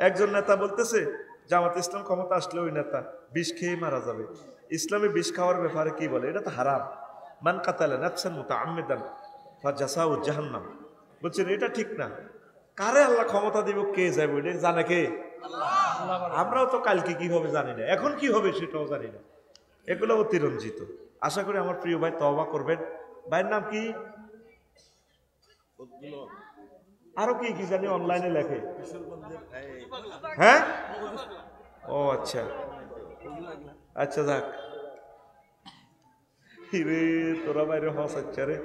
একজন নেতা বলতেছে জামাত ইসলাম ক্ষমতা আসলে ওই নেতা বিষ খেয়ে মারা যাবে। ইসলামে বিষ খাওয়ার ব্যাপারে কি বলে? এটা তো হারাম। মান কাতালা নাফসান মুতাআম্মিদান ফাজাসাউ জাহান্নাম। বলছেন এটা ঠিক না। কারে আল্লাহ ক্ষমতা দিব, কে যাবে এটা জানে কে? আমরাও তো কালকে কি হবে জানি না, এখন কি হবে সেটাও জানি না। এগুলো অতিরঞ্জিত। আশা করি আমার প্রিয় ভাই তওবা করবেন। ভাইয়ের নাম কি? আরো কি কি জানি অনলাইনে লেখে। হ্যাঁ, ও আচ্ছা আচ্ছা, যাক রে তোরা বাইরে হস। আচ্ছা রে,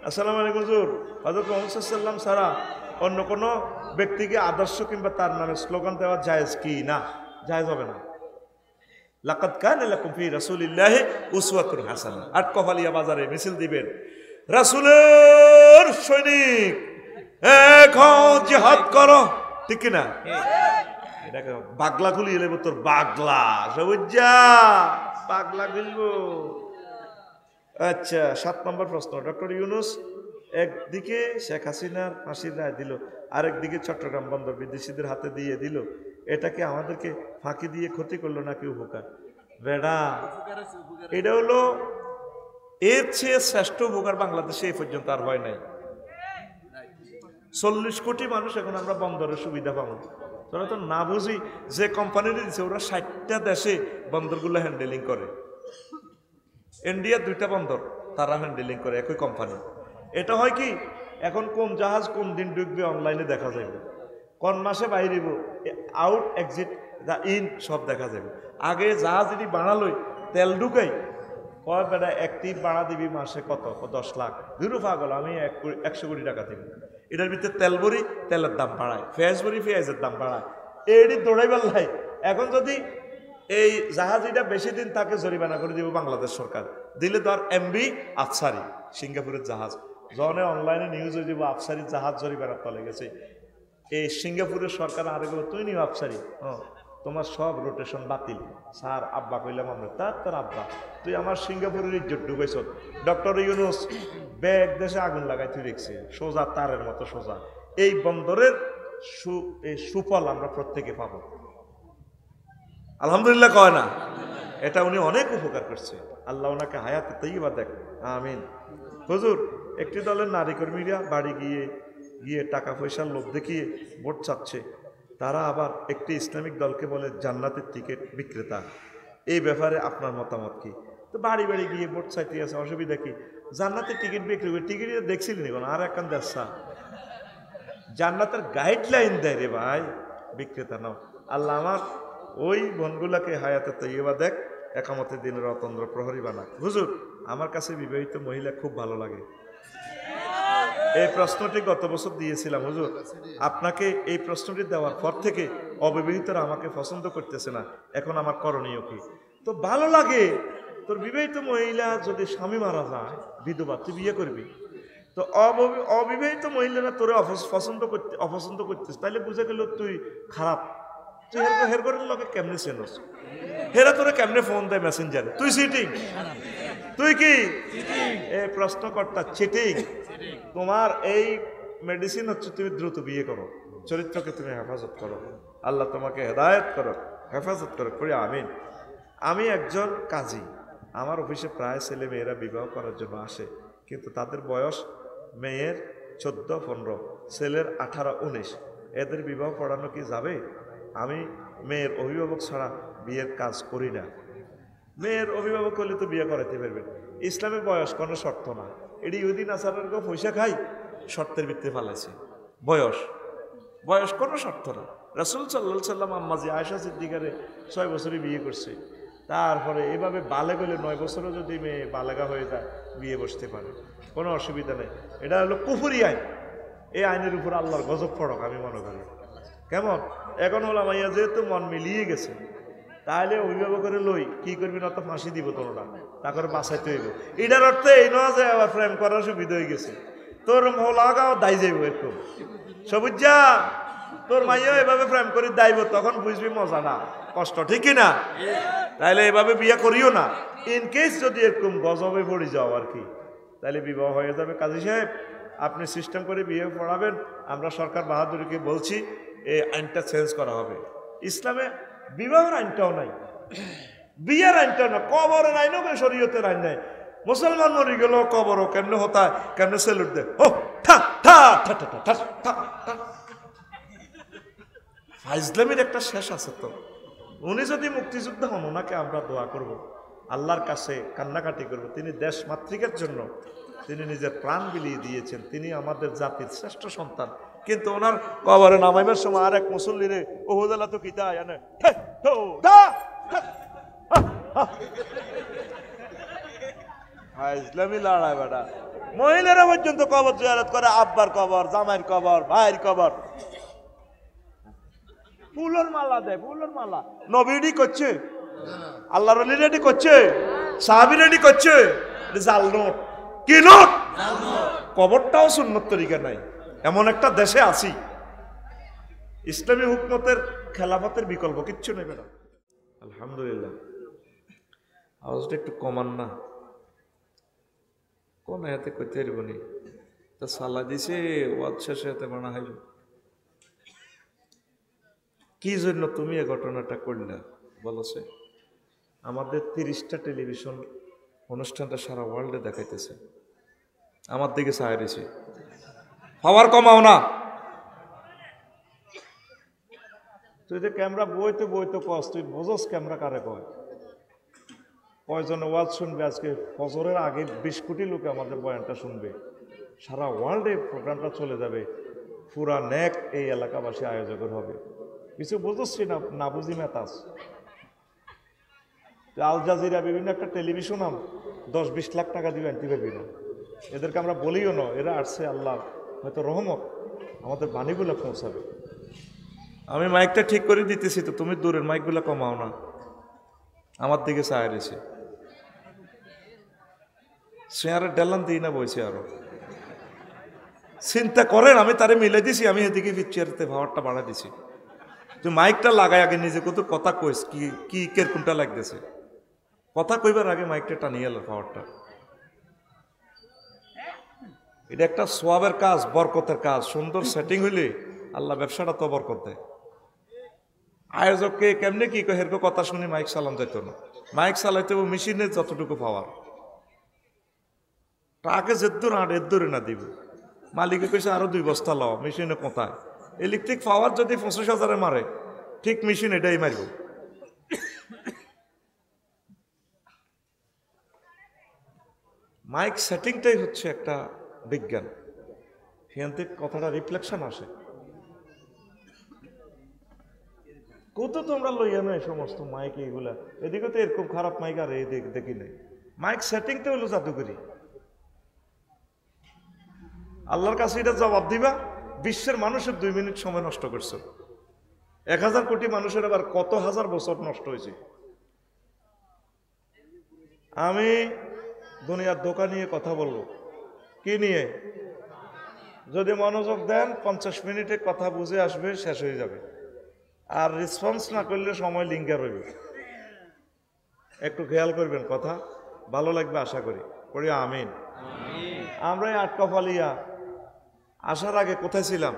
আসসালামু আলাইকুম হুজুর। হযরত মুহাম্মদ সাল্লাল্লাহু আলাইহি ওয়াসাল্লাম ছাড়া অন্য কোনো ব্যক্তিকে আদর্শ কিংবা তার নামে স্লোগান দেওয়া জায়েজ কি? না, জায়েজ হবে না। লাকাদ কানা লাকুম ফি রাসূলিল্লাহি উসওয়াতুন হাসানাহ। আটকফালিয়া বাজারে মিছিল দিবেন, রাসূলের সৈনিক এক হও, জিহাদ করো, ঠিক কি না? এটাকে বাগলা খুলি এলে তোর বাগলা সবুজা পাগলা খুলবো। আচ্ছা, 7 নম্বর প্রশ্ন। ডক্টর ইউনূস একদিকে শেখ হাসিনার ফাঁসির রায় দিল, আরেকদিকে চট্টগ্রাম বন্দর বিদেশিদের হাতে দিয়ে দিল। এটাকে আমাদেরকে ফাঁকি দিয়ে ক্ষতি করলো নাকি উপকার? বেড়া, এটা হলো এর চেয়ে শ্রেষ্ঠ উপকার বাংলাদেশে এই পর্যন্ত আর হয় নাই। 40 কোটি মানুষ এখন আমরা বন্দরের সুবিধা পাবো। তোরা তো না বুঝি যে কোম্পানির দিচ্ছে, ওরা 60টা দেশে বন্দরগুলো হ্যান্ডেলিং করে। ইন্ডিয়ার 2টা বন্দর তারা হ্যান্ডেলিং করে, একই কোম্পানি। এটা হয় কি, এখন কোন জাহাজ কোন দিন ডুববে অনলাইনে দেখা যাবে, কোন মাসে বাইরেব, আউট এক্সিট দা ইন সব দেখা যাবে। আগে জাহাজ যদি বানালোই তেল ঢুকাই, কয় বেটা একটি বাড়া দিবি মাসে কত? 10 লাখ। ধুরু পাগল, আমি 100 কোটি টাকা দিবি। এটার ভিতরে তেল ভরি, তেলের দাম বাড়ায়, পেঁয়াজ ভরি, পেঁয়াজের দাম বাড়ায়। এটি দৌড়াইবার লাই। এখন যদি এই জাহাজ এটা বেশি দিন তাকে জরিমানা করে দিব বাংলাদেশ সরকার, দিলে ধর এমবি আফসারি সিঙ্গাপুরের জাহাজ, যখন অনলাইনে নিউজ হয়ে যাব আফসারি জাহাজ জরিমানা তলে গেছে। এই সিঙ্গাপুরের সরকার আরে গেল, তুই নিও আফসারি, তোমার সব রোটেশন বাতিল। স্যার আব্বা কইলাম আমরা, তার আব্বা তুই আমার সিঙ্গাপুরের ইজ্জত ডুবেছ। ডক্টর ইউনূস ব্যাগ দেশে আগুন লাগাই তুই রেখছে, সোজা তারের মতো সোজা। এই বন্দরের সুফল আমরা প্রত্যেকে পাবো, আলহামদুলিল্লাহ কয় না? এটা উনি অনেক উপকার করছে, আল্লাহ ওনাকে হায়াতে তাইয়্যিবা দেখ, আমিন। হুজুর, একটি দলের নারী কর্মীরা বাড়ি গিয়ে টাকা পয়সার লোভ দেখিয়ে ভোট চাচ্ছে, তারা আবার একটি ইসলামিক দলকে বলে জান্নাতের টিকিট বিক্রেতা। এই ব্যাপারে আপনার মতামত কি? তো বাড়ি বাড়ি গিয়ে ভোট চাইতে আছে, অসুবিধা কি? জান্নাতের টিকিট বিক্রি করে, টিকিট দেখছিলেন এখন আর একখান দেশা জান্নাতের গাইডলাইন দেয় রে ভাই, বিক্রেতা নাও। আল্লাহ আমার ওই বোনগুলাকে হায়াতে তাইয়্যিবা দেখ, একামতের দিনের অতন্দ্র প্রহরী বানাক। হুজুর, আমার কাছে বিবাহিত মহিলা খুব ভালো লাগে। এই প্রশ্নটি গত বছর দিয়েছিলাম হুজুর, আপনাকে এই প্রশ্নটি দেওয়ার পর থেকে অবিবাহিতরা আমাকে পছন্দ করতেছে না, এখন আমার করণীয় কি? তো ভালো লাগে তোর বিবাহিত মহিলা যদি স্বামী মারা যায়, বিধবা, তুই বিয়ে করবি। তো অবিবাহিত মহিলারা তোরে অপছন্দ করতেছ, তাইলে বুঝে গেল তুই খারাপ। তুই হের করে লোকে কেমনে চেনস? হেরা তোরে কেমনে ফোন দেয় মেসেঞ্জারে? তুই চিটিং, তুই কি এই প্রশ্নকর্তা চিটিং। তোমার এই মেডিসিন হচ্ছে তুমি দ্রুত বিয়ে করো, চরিত্রকে তুমি হেফাজত করো, আল্লাহ তোমাকে হেদায়েত করো, হেফাজত করো, করি আমিন। আমি একজন কাজী, আমার অফিসে প্রায় ছেলে মেয়েরা বিবাহ করার জন্য আসে, কিন্তু তাদের বয়স মেয়ের 14-15, ছেলের 18-19। এদের বিবাহ পড়ানো কি যাবে? আমি মেয়ের অভিভাবক ছাড়া বিয়ের কাজ করি না। মেয়ের অভিভাবক হলে তো বিয়ে করাতে পারবেন। ইসলামের বয়স কোনো শর্ত না, এটি ইহুদি নাসারার পয়সা খাই শর্তের ভিত্তিতে ফালাইছে। বয়স কোনো শর্ত না। রাসূল সাল্লাল্লাহু আলাইহি সাল্লাম আম্মাজি আয়েশা সিদ্দিকারে 6 বছরে বিয়ে করছে। তারপরে এভাবে বালেগ হলে 9 বছরও যদি মেয়ে বালেগা হয়ে যায় বিয়ে বসতে পারে, কোনো অসুবিধা নেই। এটা হলো কুফরি আইন। এই আইনের উপর আল্লাহর গজব পড়ক আমি মনে করি। কেমন? এখন হলো মাইয়া যেহেতু মন মিলিয়ে গেছে, তাহলে অভিভাবকের লই কি করবি না, তো ফাঁসি দিব তোরা, তারপরে বাঁচাইতে হইব। এটার অর্থে এই নয় যে আবার প্রেম করার সুবিধা হয়ে গেছে, তোর লাগাও দায় যাইব এরকম। সবুজা তোর মাইয়া এভাবে প্রেম করে দাইব, তখন বুঝবি মজা না কষ্ট, ঠিকই না? তাইলে এভাবে বিয়ে করিও না। ইন কেস যদি এরকম গজবে পড়ে যাও আর কি, তাহলে বিবাহ হয়ে যাবে। কাজী সাহেব, আপনি সিস্টেম করে বিয়ে পড়াবেন। আমরা সরকার বাহাদুরকে বলছি এই আইনটা চেঞ্জ করা হবে। ইসলামে বিবাহের আইনটাও নাই, বিয়ের আইনটাও না, কবরের আইনও শরীয়তের আইন নাই। মুসলমান মরে গেল কবরও কেমনে হতা, কেমনে সেলুট দেয়, ও ঠা ঠা ঠা ঠা ঠা ঠা ঠা। ফাইজলামের একটা শেষ আছে তো। উনি যদি মুক্তিযোদ্ধা হন, ওনাকে আমরা দোয়া করব, আল্লাহর কাছে কান্নাকাটি করব। তিনি দেশ মাতৃকের জন্য তিনি নিজের প্রাণ বিলিয়ে দিয়েছেন, তিনি আমাদের জাতির শ্রেষ্ঠ সন্তান। কিন্তু ওনার কবরে নামাইবার সময় আর এক মুসল্লিরে ওহুদালা তো কিতা জানে, ইসলামী লড়াই বেটা। মহিলারা পর্যন্ত কবর জিয়ারত করে, আব্বার কবর, জামাইয়ের কবর, ভাইয়ের কবর, ফুলের মালা দেয়, ফুলের মালা। নবী রেডি করছে, আল্লাহর ওলি রেডি করছে, সাহাবী রেডি করছে, জাল নোট। কি নোট? কবরটাও সুন্নত তরিকা নাই। এমন একটা দেশে আছি, ইসলামী হুকমতের খেলাফতের বিকল্প কিচ্ছু নেই বেটা। আলহামদুলিল্লাহ। আওয়াজটা একটু কমান না, কোন হাতে কইতে পারবনি তা সালা দিছে ওয়াজ শেষে হাতে বানা হইল। কি জন্য তুমি এই ঘটনাটা করলে বলছে? আমাদের 30টা টেলিভিশন অনুষ্ঠানটা সারা ওয়ার্ল্ডে দেখাইতেছে, আমার দিকে চায় দিছে, পাওয়ার কমাও না। তুই যে ক্যামেরা বইতে বইতে কস, তুই বোঝস ক্যামেরা কারে কয়? কয়জনে ওয়াজ শুনবে? আজকে ফজরের আগে 20 কোটি লোকে আমাদের বয়ানটা শুনবে, সারা ওয়ার্ল্ডে প্রোগ্রামটা চলে যাবে, পুরা নেক এই এলাকাবাসী আয়োজকের হবে। কিছু বুঝছি না, না বুঝি মেতাস। আল জাজিরা বিভিন্ন একটা টেলিভিশন 10-20 লাখ টাকা দিবে আনতে পারবি না। এদেরকে আমরা বলিও না, এরা আসছে আল্লাহ হয়তো রহমত আমাদের বাণীগুলো পৌঁছাবে। আমি মাইকটা ঠিক করে দিতেছি তো, তুমি দূরের মাইকগুলো কমাও না, আমার দিকে চায় রয়েছে। শেয়ারের ডেলান দিই না বইছে আরো। চিন্তা করেন, আমি তারে মিলে দিছি, আমি এদিকে চেয়ারতে ভাওয়ারটা বাড়া দিছি। তুই মাইকটা লাগাই আগে নিজে কত কথা কইস, কি কি কেরকমটা লাগতেছে, কথা কইবার আগে মাইকটা টানিয়ে এলো পাওয়ারটা। এটা একটা সোয়াবের কাজ, বরকতের কাজ। সুন্দর সেটিং হইলে আল্লাহ ব্যবসাটা তো বরকত দেয়। আয়োজককে কেমনে কি কয় হেরকম কথা শুনি মাইক চালান যাইতো না। মাইক চালাইতে মেশিনের যতটুকু পাওয়ার, টাকে যেদূর আর এদূরে না দিব। মালিকে কইছে আরো 2 বস্তা লও, মেশিনে কোথায়? ইলেকট্রিক পাওয়ার যদি 25,000-এ মারে, ঠিক মেশিন এটাই মারব। মাইক সেটিংটাই হচ্ছে একটা বিজ্ঞান, সেখান থেকে কথাটা রিফ্লেকশন আসে। কত তোমরা লইয়া না এই সমস্ত মাইক এইগুলা, এদিকে তো এরকম খারাপ মাইক আর এই দেখি নাই। মাইক সেটিংটা হলো জাদুকরি। আল্লাহর কাছে এটা জবাব দিবা, বিশ্বের মানুষের 2 মিনিট সময় নষ্ট করছো। 1000 কোটি মানুষের আবার কত হাজার বছর নষ্ট হয়েছে। আমি দুনিয়ার দোকান নিয়ে কথা বলবো, কি নিয়ে? যদি মনোযোগ দেন 50 মিনিটে কথা বুঝে আসবে, শেষ হয়ে যাবে। আর রেসপন্স না করলে সময় লিঙ্গার হইবে। একটু খেয়াল করবেন, কথা ভালো লাগবে আশা করি। পড়ি আমিন। আমরা এই আটকফালিয়া আসার আগে কোথায় ছিলাম?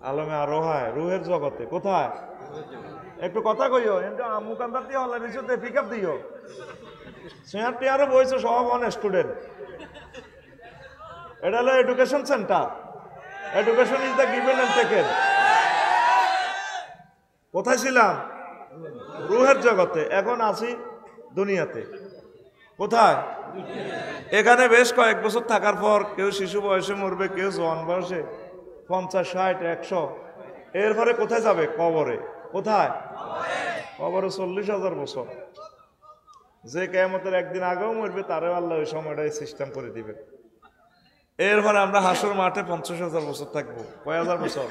আলমে আরোহায়, রুহের জগতে। কোথায়? একটু কথা কইও, কিন্তু আমুকান্দার দিয়ে হলে নিচে পিক আপ দিও। সিয়ারটি আরো বইছে সব অন স্টুডেন্ট। এটা হলো education center. Education is the given and taken. কোথায় ছিলাম? রুহের জগতে। এখন আছি দুনিয়াতে। কোথায়? এখানে বেশ কয়েক বছর থাকার পর কেউ শিশু বয়সে মরবে, কেউ জওয়ান বয়সে, 50, 60, 100। এরপরে কোথায় যাবে? কবরে। কোথায়? কবরে 40,000 বছর। যে কিয়ামতের একদিন আগেও মরবে, তারও আল্লাহ ওই সময়টাই সিস্টেম করে দিবে। এরপরে আমরা হাসর মাঠে 50,000 বছর থাকবো। কয় হাজার বছর?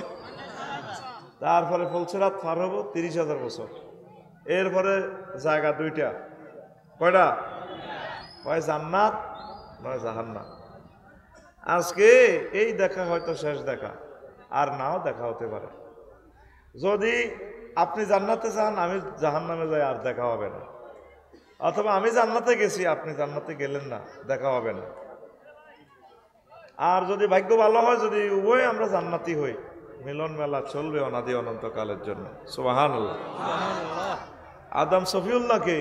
তারপরে ফুলসিরাত পার হবো 30,000 বছর। এরপরে জায়গা 2টা। কয়টা? হয় জান্নাত নয় জাহান্নাম। আজকে এই দেখা হয়তো শেষ দেখা, আর নাও দেখা হতে পারে। যদি আপনি জান্নাতে যান, আমি জাহান্নামে যাই, আর দেখা হবে না। অথবা আমি জান্নাতে গেছি, আপনি জান্নাতে গেলেন না, দেখা হবে না। আর যদি ভাগ্য ভালো হয়, যদি উভয় আমরা জান্নাতি হই, মিলন মেলা চলবে অনাদি অনন্তকালের জন্য। সুবহানাল্লাহ। আদম সফিউল্লাহকে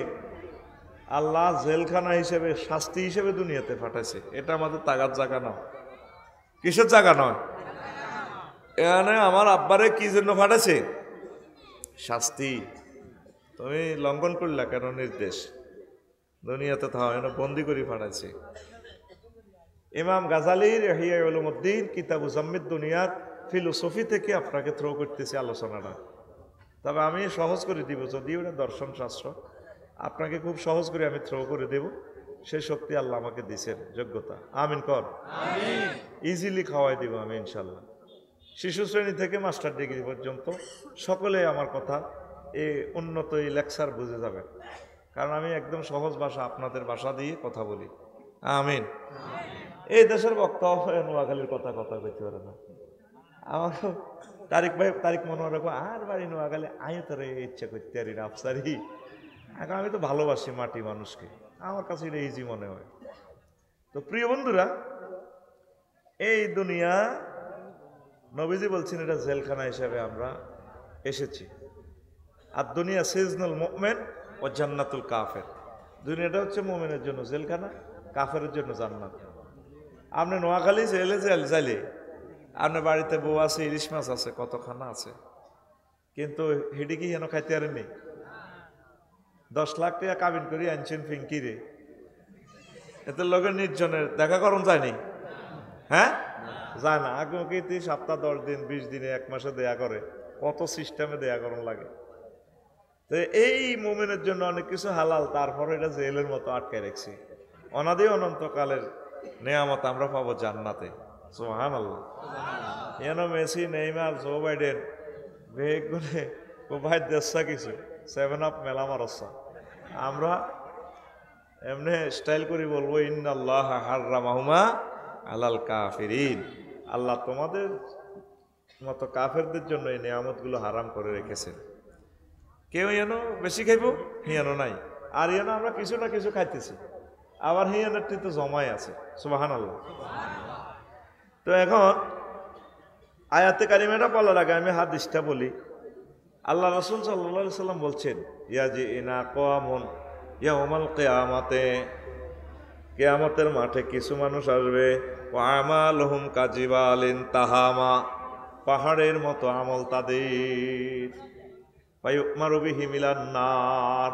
আল্লাহ জেলখানা হিসেবে, শাস্তি হিসেবে দুনিয়াতে পাঠাইছে। এটা আমাদের তাগার জায়গা নয়। কিসের জায়গা নয়? এখানে আমার আব্বারে কি জন্য পাঠাইছে? শাস্তি। তুমি লঙ্ঘন করলা কেন নির্দেশ? দুনিয়াতে থাও, এনে বন্দি করে পাঠাইছে। ইমাম গাজালির ইহইয়া উলুমউদ্দিন কিতাব জাম্মিদ দুনিয়ার ফিলোসফি থেকে আপনাকে থ্রো করতেছি আলোচনাটা। তবে আমি সহজ করে দিব, যদিও এটা দর্শন শাস্ত্র, আপনাকে খুব সহজ করে আমি থ্রো করে দেব। সে শক্তি আল্লাহ আমাকে দিয়েছেন, যোগ্যতা। আমিন কর। ইজিলি খাওয়াই দিব আমি ইনশাল্লাহ। শিশু শ্রেণী থেকে মাস্টার ডিগ্রি পর্যন্ত সকলে আমার কথা এই উন্নত এই লেকচার বুঝে যাবে, কারণ আমি একদম সহজ ভাষা, আপনাদের ভাষা দিয়ে কথা বলি। আমিন। এই দেশের বক্তা নোয়াখালীর কথা কইতে পারে না। আমার তারিক ভাই, তারিক মনোয়ার রাখো, আর বাড়ি নোয়াখালী আয়ো তোর ইচ্ছা করতে পারি না আফসারি। এখন আমি তো ভালোবাসি মাটি মানুষকে, আমার কাছে এটা ইজি মনে হয়। তো প্রিয় বন্ধুরা, এই দুনিয়া নবীজি বলছেন এটা জেলখানা হিসাবে আমরা এসেছি। আর দুনিয়া সিজনুল মুমিন ও জান্নাতুল কাফের। দুনিয়াটা হচ্ছে মুমিনের জন্য জেলখানা, কাফেরের জন্য জান্নাত। আপনি নোয়াখালী জেলে যাইলে আপনার বাড়িতে বউ আছে, ইলিশ মাছ আছে, কত খানা আছে, কিন্তু হেডি কি যেন খাইতে পারেননি। 10 লাখ টাকা কাবিন করি আনছেন ফিঙ্কিরে, এতে লোকের নির্জনের দেখা করুন যায়নি? হ্যাঁ, যায় না। আগে সপ্তাহ 10 দিন 20 দিনে 1 মাসে দেয়া করে, কত সিস্টেমে দেয়া করুন লাগে। তো এই মুমিনের জন্য অনেক কিছু হালাল, তারপরে এটা জেলের মতো আটকায় রাখছি। অনাদি অনন্তকালের নেয়ামত আমরা পাবো জান্নাতে। সুবহানাল্লাহ। মেসি, নেইমার, জো বাইডেন বেগ গুনে ভাই দেশা কিছু 7 আপ মেলা মারসা, আমরা এমনি স্টাইল করি বলবো ইন্নাল্লাহ হাররামাহুমা আলাল কাফিরিন। আল্লাহ তোমাদের মতো কাফেরদের জন্য এই নিয়ামতগুলো হারাম করে রেখেছেন। কেউ যেন বেশি খাইব, হিয়ানো নাই, আর যেন আমরা কিছু না কিছু খাইতেছি, আবার হিয়ানোটি তো জমাই আছে। সুবহানাল্লাহ। তো এখন আয়াতে কারিমাটা বলার আগে আমি হাদিসটা বলি। আল্লাহ রাসূল সাল্লাল্লাহু আলাইহি সাল্লাম বলছেন, ইয়াজিনা কওয়ামুন ইয়াউমাল কিয়ামাতে, কিয়ামতের মাঠে কিছু মানুষ আসবে, ওয়া আমালুহুম কাজিবালিন তাহামা, পাহাড়ের মতো আমল তাদের, ফায়ুমারু বিহি মিলান নার,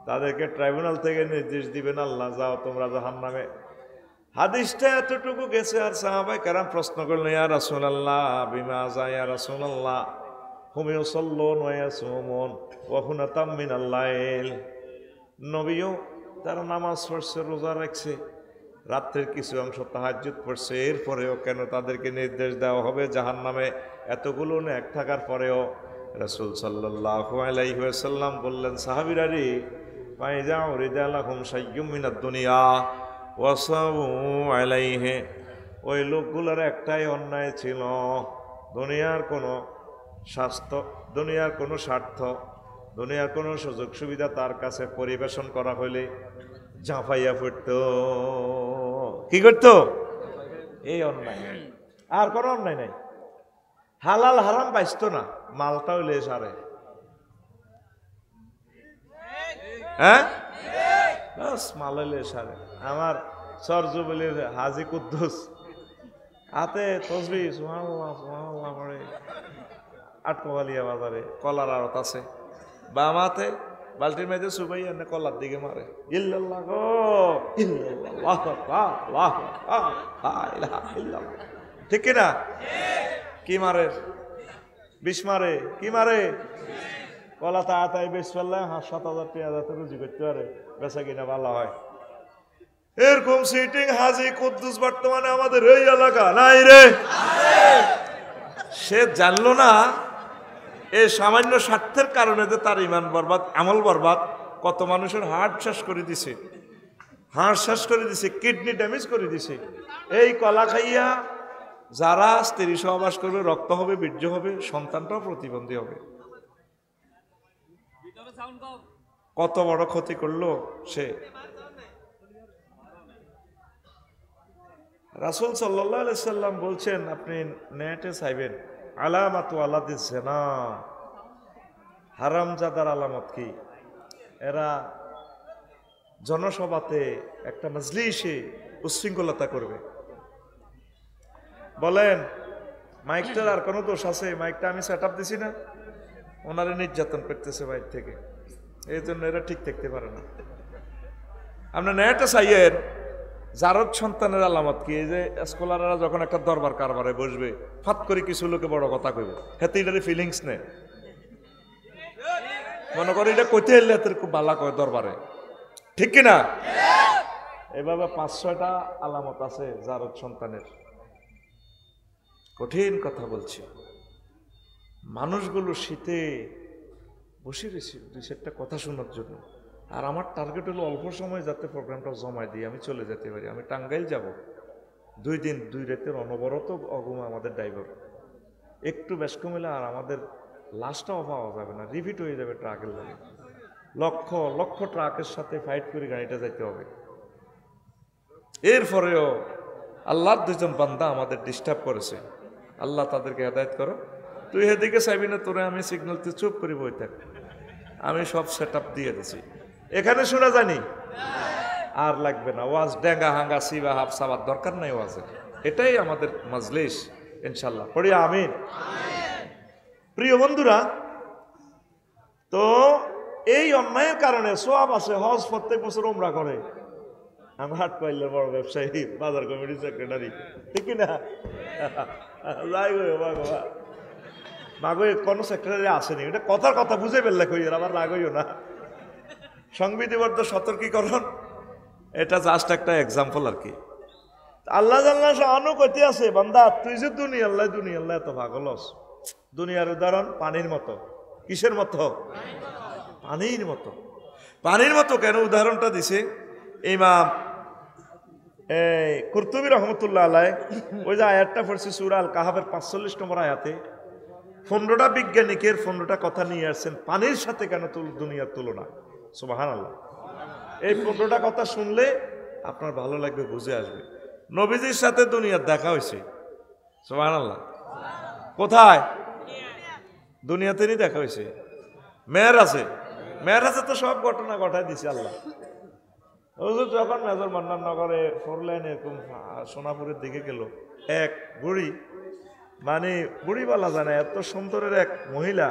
তাদেরকে ট্রাইব্যুনাল থেকে নির্দেশ দিবেন, আল্লাহ যাও তোমরা জাহান্নামে। হাদিসটা এতটুকু গেছে, আর সাহাবায়ে কেরাম প্রশ্ন করলেন, ইয়া রাসূলুল্লাহ বিমাযা ইয়া রাসূলুল্লাহ, হুম ইউসাল্লুন ওয়া ইয়াসুমুন ওয়া হুনাতাম মিনাল লাইল। নবীও তারা নামাজ পড়ছে, রোজা রাখছে, রাত্রের কিছু অংশ তাহাজ্জুদ পড়ছে, এরপরেও কেন তাদেরকে নির্দেশ দেওয়া হবে জাহান্নামে? এতগুলো নেক থাকার পরেও রাসূল সাল্লাল্লাহু আলাইহি ওয়াসাল্লাম বললেন, সাহাবীরা রে, ফাইজা উরিদা লাহুম শাইয়্যুম মিনাদ দুনিয়া ওয়াসাবু আলাইহি, ওই লোকগুলোর একটাই অন্যায় ছিল, দুনিয়ার কোনো স্বাস্থ্য, দুনিয়ার কোনো স্বার্থ, দুনিয়ার কোনো সুযোগ সুবিধা তার কাছে পরিবেশন করা হইলে ঝাঁপাইয়া পড়ত। কি করতো? এই অন্যায়, আর কোনো অন্যায় নাই। হালাল হারাম বাঁচত না, মালটা হইলে সারে। হ্যাঁ, মাল হইলে সারে। আমার সরজুবলির হাজি কুদ্দুস হাতে তসবি সুবহানাল্লাহ সুবহানাল্লাহ করে আটকোয়ালিয়া বাজারে কলার আড়ত আছে, বাম হাতে বালতির মেয়েদের সুবাই এনে কলার দিকে মারে, ইল্লাল্লাহ গো ইল্লাল্লাহ আল্লাহু আকবার লা ইলাহা ইল্লাল্লাহ। ঠিক কি না? কি মারে? বিষ মারে। কি মারে? কলা তাড়াতাড়ি বেশ ফেললে 7,000 টাকা রুজি করতে পারে, বেচা কিনা ভালো হয়। এরকম সিটিং হাজি কুদ্দুস বর্তমানে আমাদের এই এলাকা নাই রে। সে জানলো না এই সামান্য স্বার্থের কারণে যে তার ইমান বরবাদ, আমল বরবাদ, কত মানুষের হার্ট শেষ করে দিছে, হাড় শেষ করে দিছে, কিডনি ড্যামেজ করে দিছে। এই কলা খাইয়া যারা স্ত্রী সহবাস করবে, রক্ত হবে, বীর্য হবে, সন্তানটাও প্রতিবন্ধী হবে। কত বড় ক্ষতি করলো সে। রাসূল সাল্লাল্লাহু আলাইহি সাল্লাম বলছেন, আপনি নেটে চাইবেন আলামাতু আলাদিস জিনা, হারামজাদার আলামত কি? এরা জনসভাতে একটা মজলিসে উচ্ছৃঙ্খলতা করবে। বলেন মাইকটার আর কোনো দোষ আছে? মাইকটা আমি সেট আপ দিছি না, ওনারে নির্যাতন করতেছে বাইর থেকে, এই জন্য এরা ঠিক থাকতে পারে না। আপনার নেটে চাইয়ের জারদ সন্তানের আলামত কি? এই যে স্কলাররা যখন একটা দরবার কারবারে বসবে, ফাত করে কিছু লোকে বড় কথা কইব, হেতে এটার ফিলিংস নেই, মনে করে এটা কইতে এলে হাতের খুব ভালো কয় দরবারে, ঠিক কিনা? এভাবে 5-6টা আলামত আছে জারদ সন্তানের। কঠিন কথা বলছি, মানুষগুলো শীতে বসে রয়েছে 2-4টা কথা শোনার জন্য। আর আমার টার্গেট হলো অল্প সময় যাতে প্রোগ্রামটা জমায় দিয়ে আমি চলে যেতে পারি। আমি টাঙ্গাইল যাব, 2 দিন 2 রাতের অনবরত অগুমা আমাদের ড্রাইভার, একটু ব্যস্ত মিলে আর আমাদের লাশটাও পাওয়া যাবে না, রিপিট হয়ে যাবে ট্রাকের লাগে। লক্ষ লক্ষ ট্রাকের সাথে ফাইট করে গাড়িটা যাইতে হবে। এরপরেও আল্লাহর 2জন বান্দা আমাদের ডিস্টার্ব করেছে, আল্লাহ তাদেরকে হেদায়েত করো। তুই এদিকে চাইবি না, তোরে আমি সিগন্যাল তুই চুপ করি বই থাক, আমি সব সেট আপ দিয়ে দিছি, এখানে শোনা জানি আর লাগবে না ওয়াজ ডেঙ্গা হাঙ্গা সিবা হাফ সাবার দরকার নাই ওয়াজের। এটাই আমাদের মজলিস ইনশাল্লাহ, পড়ি আমিন। প্রিয় বন্ধুরা, তো এই অন্যায়ের কারণে সোয়াব আছে, হজ প্রত্যেক বছর উমরা করে। আমার হাট পাইলের বড় ব্যবসায়ী, বাজার কমিটির সেক্রেটারি, ঠিক না? যাই গো বাবা, মাগো কোনো সেক্রেটারি আসেনি, এটা কথার কথা বুঝে ফেললে কই, আবার রাগইও না। সংবিধিবদ্ধ সতর্কীকরণ, এটা জাস্ট একটা এক্সাম্পল আর কি। আল্লাহ জাল্লাহ শাহানু কইতে আছে, বান্দা তুই যে দুনিয়া এত পাগলস। দুনিয়ার উদাহরণ পানির মতো। কিসের মতো? পানির মতো। পানির মতো কেন উদাহরণটা দিছে ইমাম কুরতুবী রহমতুল্লাহ আলাইহি, ওই যে আয়াতটা পড়ছি সূরা আল কাহাফের 45 নম্বর আয়াতে, 15টা বিজ্ঞানিকের 15টা কথা নিয়ে আসছেন পানির সাথে কেন দুনিয়ার তুলনা। সুবহানাল্লাহ। এই 15টা কথা শুনলে আপনার ভালো লাগবে, বুঝে আসবে। নবীজির সাথে দুনিয়ার দেখা হয়েছে। সুবহানাল্লাহ। কোথায়? দুনিয়াতেই দেখা হয়েছে। মেরাজে তো সব ঘটনা ঘটায় দিছে আল্লাহ। হুজুর যখন মেজর মান্নান নগরে 4 লাইনে সোনাপুরের দিকে গেল, এক বুড়ি, মানে বুড়ি বলা জানে এত সুন্দরের এক মহিলা,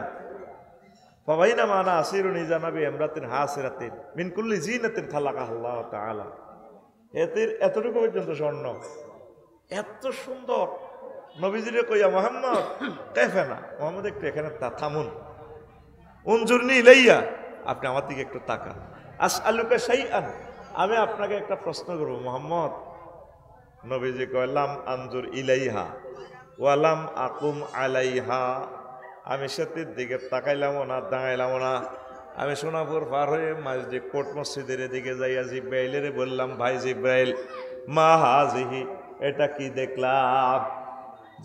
ফাবাইনা মানা আসিরুনি জানাবি এমরাতিন হাসিরাতিন মিন কুল্লি জিনাতিন খালাকাহা আল্লাহ তাআলা। এতটুকু পর্যন্ত স্বর্ণ, এত সুন্দর। নবীজিরে কইয়া মুহাম্মদ কাইফানা, মুহাম্মদ একটু এখানে থামুন, উনজুরনি ইলাইয়া, আপনি আমার দিকে একটু তাকান। আসআলুকা শাইআন, আমি আপনাকে একটা প্রশ্ন করব মুহাম্মদ। নবীজি কইলাম আনজুর ইলাইহা ওয়ালাম আকুম আলাইহা, আমি সেটির দিকে তাকাইলামও না, দাঁড়াইলামও না। আমি সোনাপুর পার হয়ে মসজিদ কোট মসজিদের দিকে যাইয়া জিব্রাইলের বললাম, ভাই জিব্রাইল, মা হাজিহি, এটা কি দেখলাম?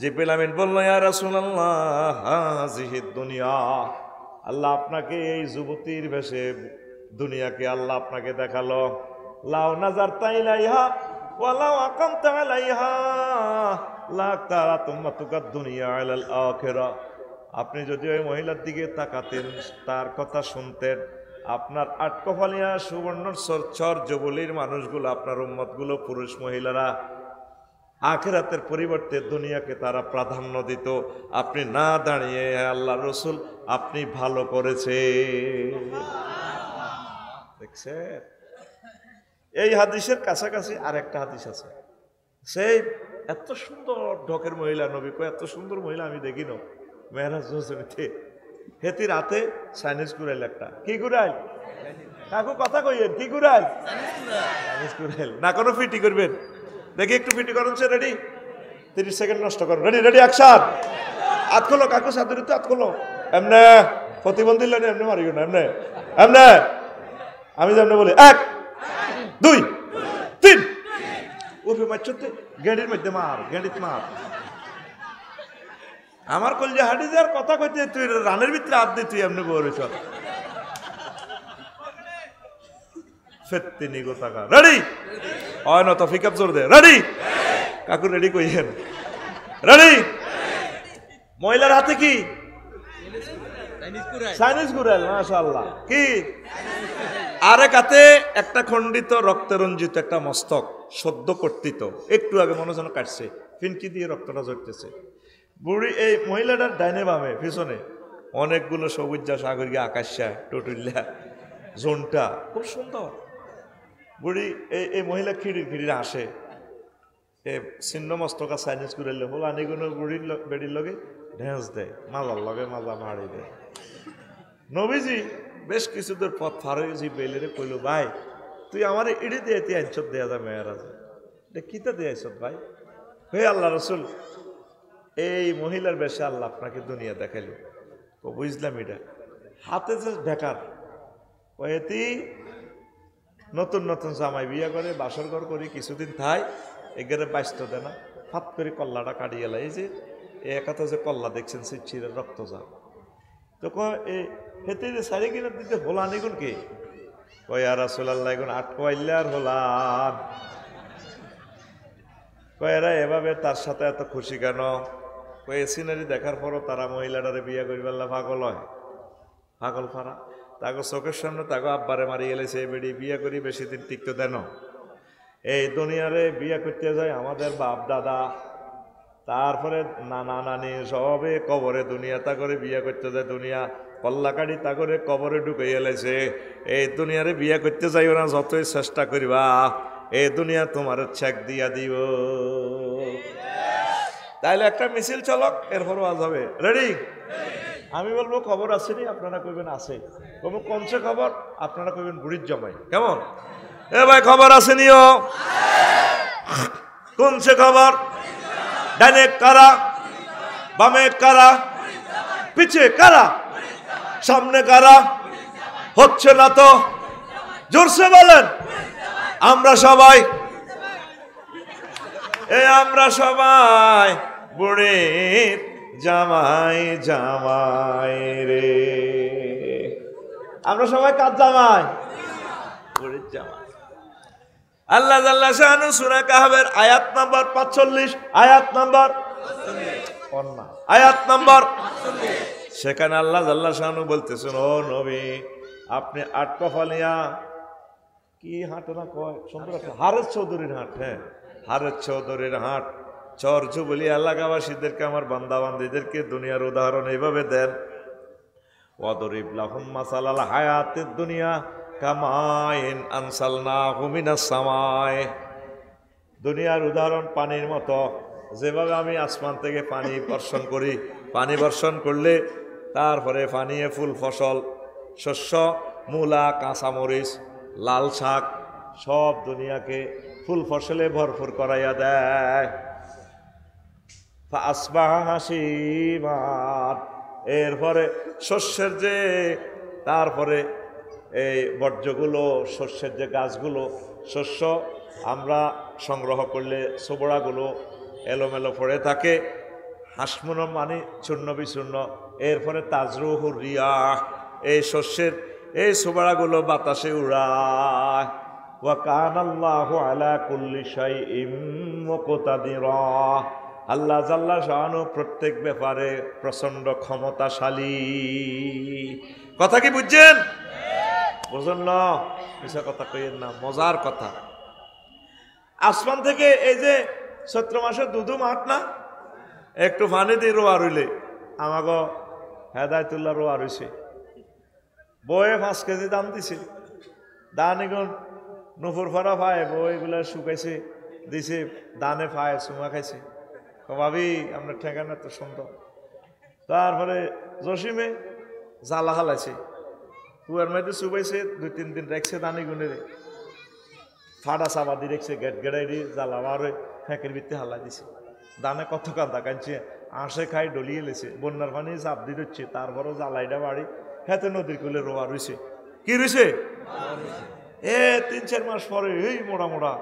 জিব্রাইল আমিন বলল, ইয়া রাসূলুল্লাহ হাজিহি দুনিয়া, আল্লাহ আপনাকে এই যুবতীর বেশে দুনিয়াকে আল্লাহ আপনাকে দেখালো। লাউ নাজারতা ইলাইহা ওয়ালাউ আকামতা আলাইহা লা তারাতুমাতুকা দুনিয়া আলাল আখিরাহ, আপনি যদি ওই মহিলার দিকে তাকাতেন, তার কথা শুনতেন, আপনার আটকফালিয়া সুবর্ণ চর যুবলীর মানুষগুলো, আপনার উম্মতগুলো, পুরুষ মহিলারা আখিরাতের পরিবর্তে দুনিয়াকে তারা প্রাধান্য দিত। আপনি না দাঁড়িয়ে আল্লাহ রসুল, আপনি ভালো করেছে। দেখছে, এই হাদিসের কাছাকাছি আর একটা হাদিস আছে, সেই এত সুন্দর ঢকের মহিলা, নবী কয় এত সুন্দর মহিলা আমি দেখি না। মেহরাজ হোসেনিতে হেতি রাতে চাইনিজ কুড়াইল একটা, কি কুড়াইল কাকু কথা কইয়েন, কি কুড়াইল? চাইনিজ কুড়াইল না, কোনো ফিটি করবেন দেখি, একটু ফিটি করেন সে, রেডি? 30 সেকেন্ড নষ্ট করেন, রেডি অ্যাকশন। হাত খোলো কাকু, সাদুরিতে হাত খোলো, এমনে প্রতিবন্ধী লেন, এমনি মারিও না, এমনে এমনে, আমি যেমন বলি 1 2 3 উঠে মারছতে গেঁড়ির মধ্যে মার, গেঁড়িতে মার। আমার কলজা হাঁটি যার কথা কইতে, তুই রানের ভিতরে হাত দিয়ে তুই এমনি বলেছ ফেত্তিনি গো টাকা। রেডি? হয় না তো পিক আপ জোর দে, রেডি? কাকু রেডি কইয়েন, রেডি? মহিলার হাতে কি? চাইনিজ গুড়াল, মাশাআল্লাহ। কি আরেক হাতে একটা খণ্ডিত রক্তরঞ্জিত একটা মস্তক, সদ্য কর্তিত, একটু আগে মনে যেন কাটছে, ফিনকি দিয়ে রক্তটা ঝরতেছে। বুড়ি এই মহিলাটার ডাইনে বামে পিছনে অনেকগুলো সবুজা সাগরিয়া আকাশা টুটুল্লা জোনটা খুব সুন্দর। বুড়ি এই মহিলা খিড়ির আসে, এ ছিন্ন মস্তকা চাইনিজ গুড়াইলে বল আনিগুলো বুড়ির বেড়ির লগে ঢেঁস দেয়, মাজার লগে মাজা মারি দেয়। নবীজি বেশ কিছু দূর পথ পার হয়ে যে বেলেরে কইল, ভাই তুই আমার ইডি দিয়ে তুই আইছত দেয়া যায় মেয়েরাজ, এটা কিতা দিয়ে আইছত ভাই? হে আল্লাহ রসুল, এই মহিলার বেশে আল্লাহ আপনাকে দুনিয়া দেখাইল। ও বুঝলাম, এটা হাতে যে বেকার ওয়েতি নতুন নতুন জামাই বিয়া করে বাসর ঘর করি কিছুদিন থাই এগারে বাইস্ত দেয় না, হাত করে কল্লাটা কাটিয়ে এলাই। এই যে এক হাতে যে কল্লা দেখছেন সিচ্ছিরের রক্ত যা, তো হেতে সারি কিনা দিতে হোলা নিগুন কে? কয় আর রাসূলুল্লাহ এখন আটকাইলে আর হোলান। কয়েরা এভাবে তার সাথে এত খুশি কেন? কয়ে সিনারি দেখার পরও তারা মহিলাটারে বিয়া করিবার পাগল হয়, পাগল ফারা। তাকে চোখের সামনে তাকে আব্বারে মারি গেলেছে, বেড়ি বিয়া করি বেশি দিন টিকতে দেন। এই দুনিয়ারে বিয়া করতে যায় আমাদের বাপ দাদা, তারপরে নানা নানি সবে কবরে দুনিয়া তা করে বিয়া করতে যায়, দুনিয়া কল্লাকাড়ি তা করে কবরে ঢুকে এলেছে। এই দুনিয়ারে বিয়া করতে যাইও না, যতই চেষ্টা করিবা এই দুনিয়া তোমার ছেক দিয়া দিব। তাইলে একটা মিছিল চলক, এরপরও আজ হবে। রেডি? আমি বলবো খবর আসেনি, আপনারা কইবেন আছে। কব কমছে খবর, আপনারা কইবেন বুড়ির জমাই। কেমন? এ ভাই খবর আসেনিও? কমছে খবর? ডানে কারা, বামে কারা, পিছে কারা, সামনে কারা? হচ্ছে না তো, জোরসে বলেন। আমরা সবাই, আমরা সবাই বুড়ির জামাই জামাই রে। আমরা সবাই কার জামাই? বুড়ির জামাই। আল্লাহ জাল্লা শানু সূরা কাহফের আয়াত নাম্বার 45, আয়াত নাম্বার আয়াত নাম্বার 45, সেখানে আল্লাহ জাল্লা শানু বলতেছেন, ও নবী আপনি আট কফালিয়া কি হাটে না কয় সুন্দর একটা হারেস চৌধুরীর হাট, হ্যাঁ হারেস চৌধুরীর হাট চর যুবলি এলাকাবাসীদেরকে আমার বান্দা বান্দিদেরকে দুনিয়ার উদাহরণ এইভাবে দেন, ওয়াদরিব লাহুম মাসালাল হায়াতিদ দুনিয়া কামাইন আনসালনাহু মিনাস সামাই। দুনিয়ার উদাহরণ পানির মতো, যেভাবে আমি আসমান থেকে পানি বর্ষণ করি, পানি বর্ষণ করলে তারপরে পানিয়ে ফুল ফসল, শস্য, মূলা, কাঁচামরিচ, লাল শাক সব দুনিয়াকে ফুল ফসলে ভরপুর করাইয়া দেয়। এরপরে শস্যের যে তারপরে এই বর্জ্যগুলো, শস্যের যে গাছগুলো, শস্য আমরা সংগ্রহ করলে সোবড়াগুলো এলোমেলো পড়ে থাকে, হাসমুন মানে চূর্ণ বিচূর্ণ। এরপরে তাজরুহুর রিয়াহ, এই শস্যের এই সোবড়াগুলো বাতাসে উড়ায়। ওয়া কানাল্লাহু আলা কুল্লি শাইইন মুকতাদিরা। আল্লাহ জাল্লা শানু প্রত্যেক ব্যাপারে প্রচন্ড ক্ষমতাশালী। কথা কি বুঝছেন? বুঝুন না, মিছা কথা কইেন না, মজার কথা। আসমান থেকে এই যে চৈত্র মাসে দুধু মাঠ না, একটু পানি দিয়ে রোয়া রইলে আমাকে হেদায়তুল্লাহ রোয়া রইছে, বয়ে 5 কেজি দাম দিছে, দান এগুন নুপুর ফাড়া পায়, বইগুলা শুকাইছে দিছে, দানে পায় চুমা খাইছে। ভাবি আপনার ঠেকানা তো সুন্দর। তারপরে জসিমে জ্বালা হালাইছে, কুয়ার মধ্যে চুবাইছে, 2-3 দিন রাখছে দানি গুনে ফাড়া চাবা দিয়ে রেখছে, গেট গেড়াই দিয়ে জ্বালা বার হয়ে ফেঁকের ভিত্তি হালাই দিছে। দানে কত কান্দা কাঁদছে, আঁশে খাই ডলিয়ে লেছে, বন্যার পানি চাপ দিয়ে দিচ্ছে, তারপরও জ্বালাইটা বাড়ি হেতে নদীর কুলে রোয়া রয়েছে। কি রয়েছে? 3-4 মাস পরে এই মোড়া মোড়া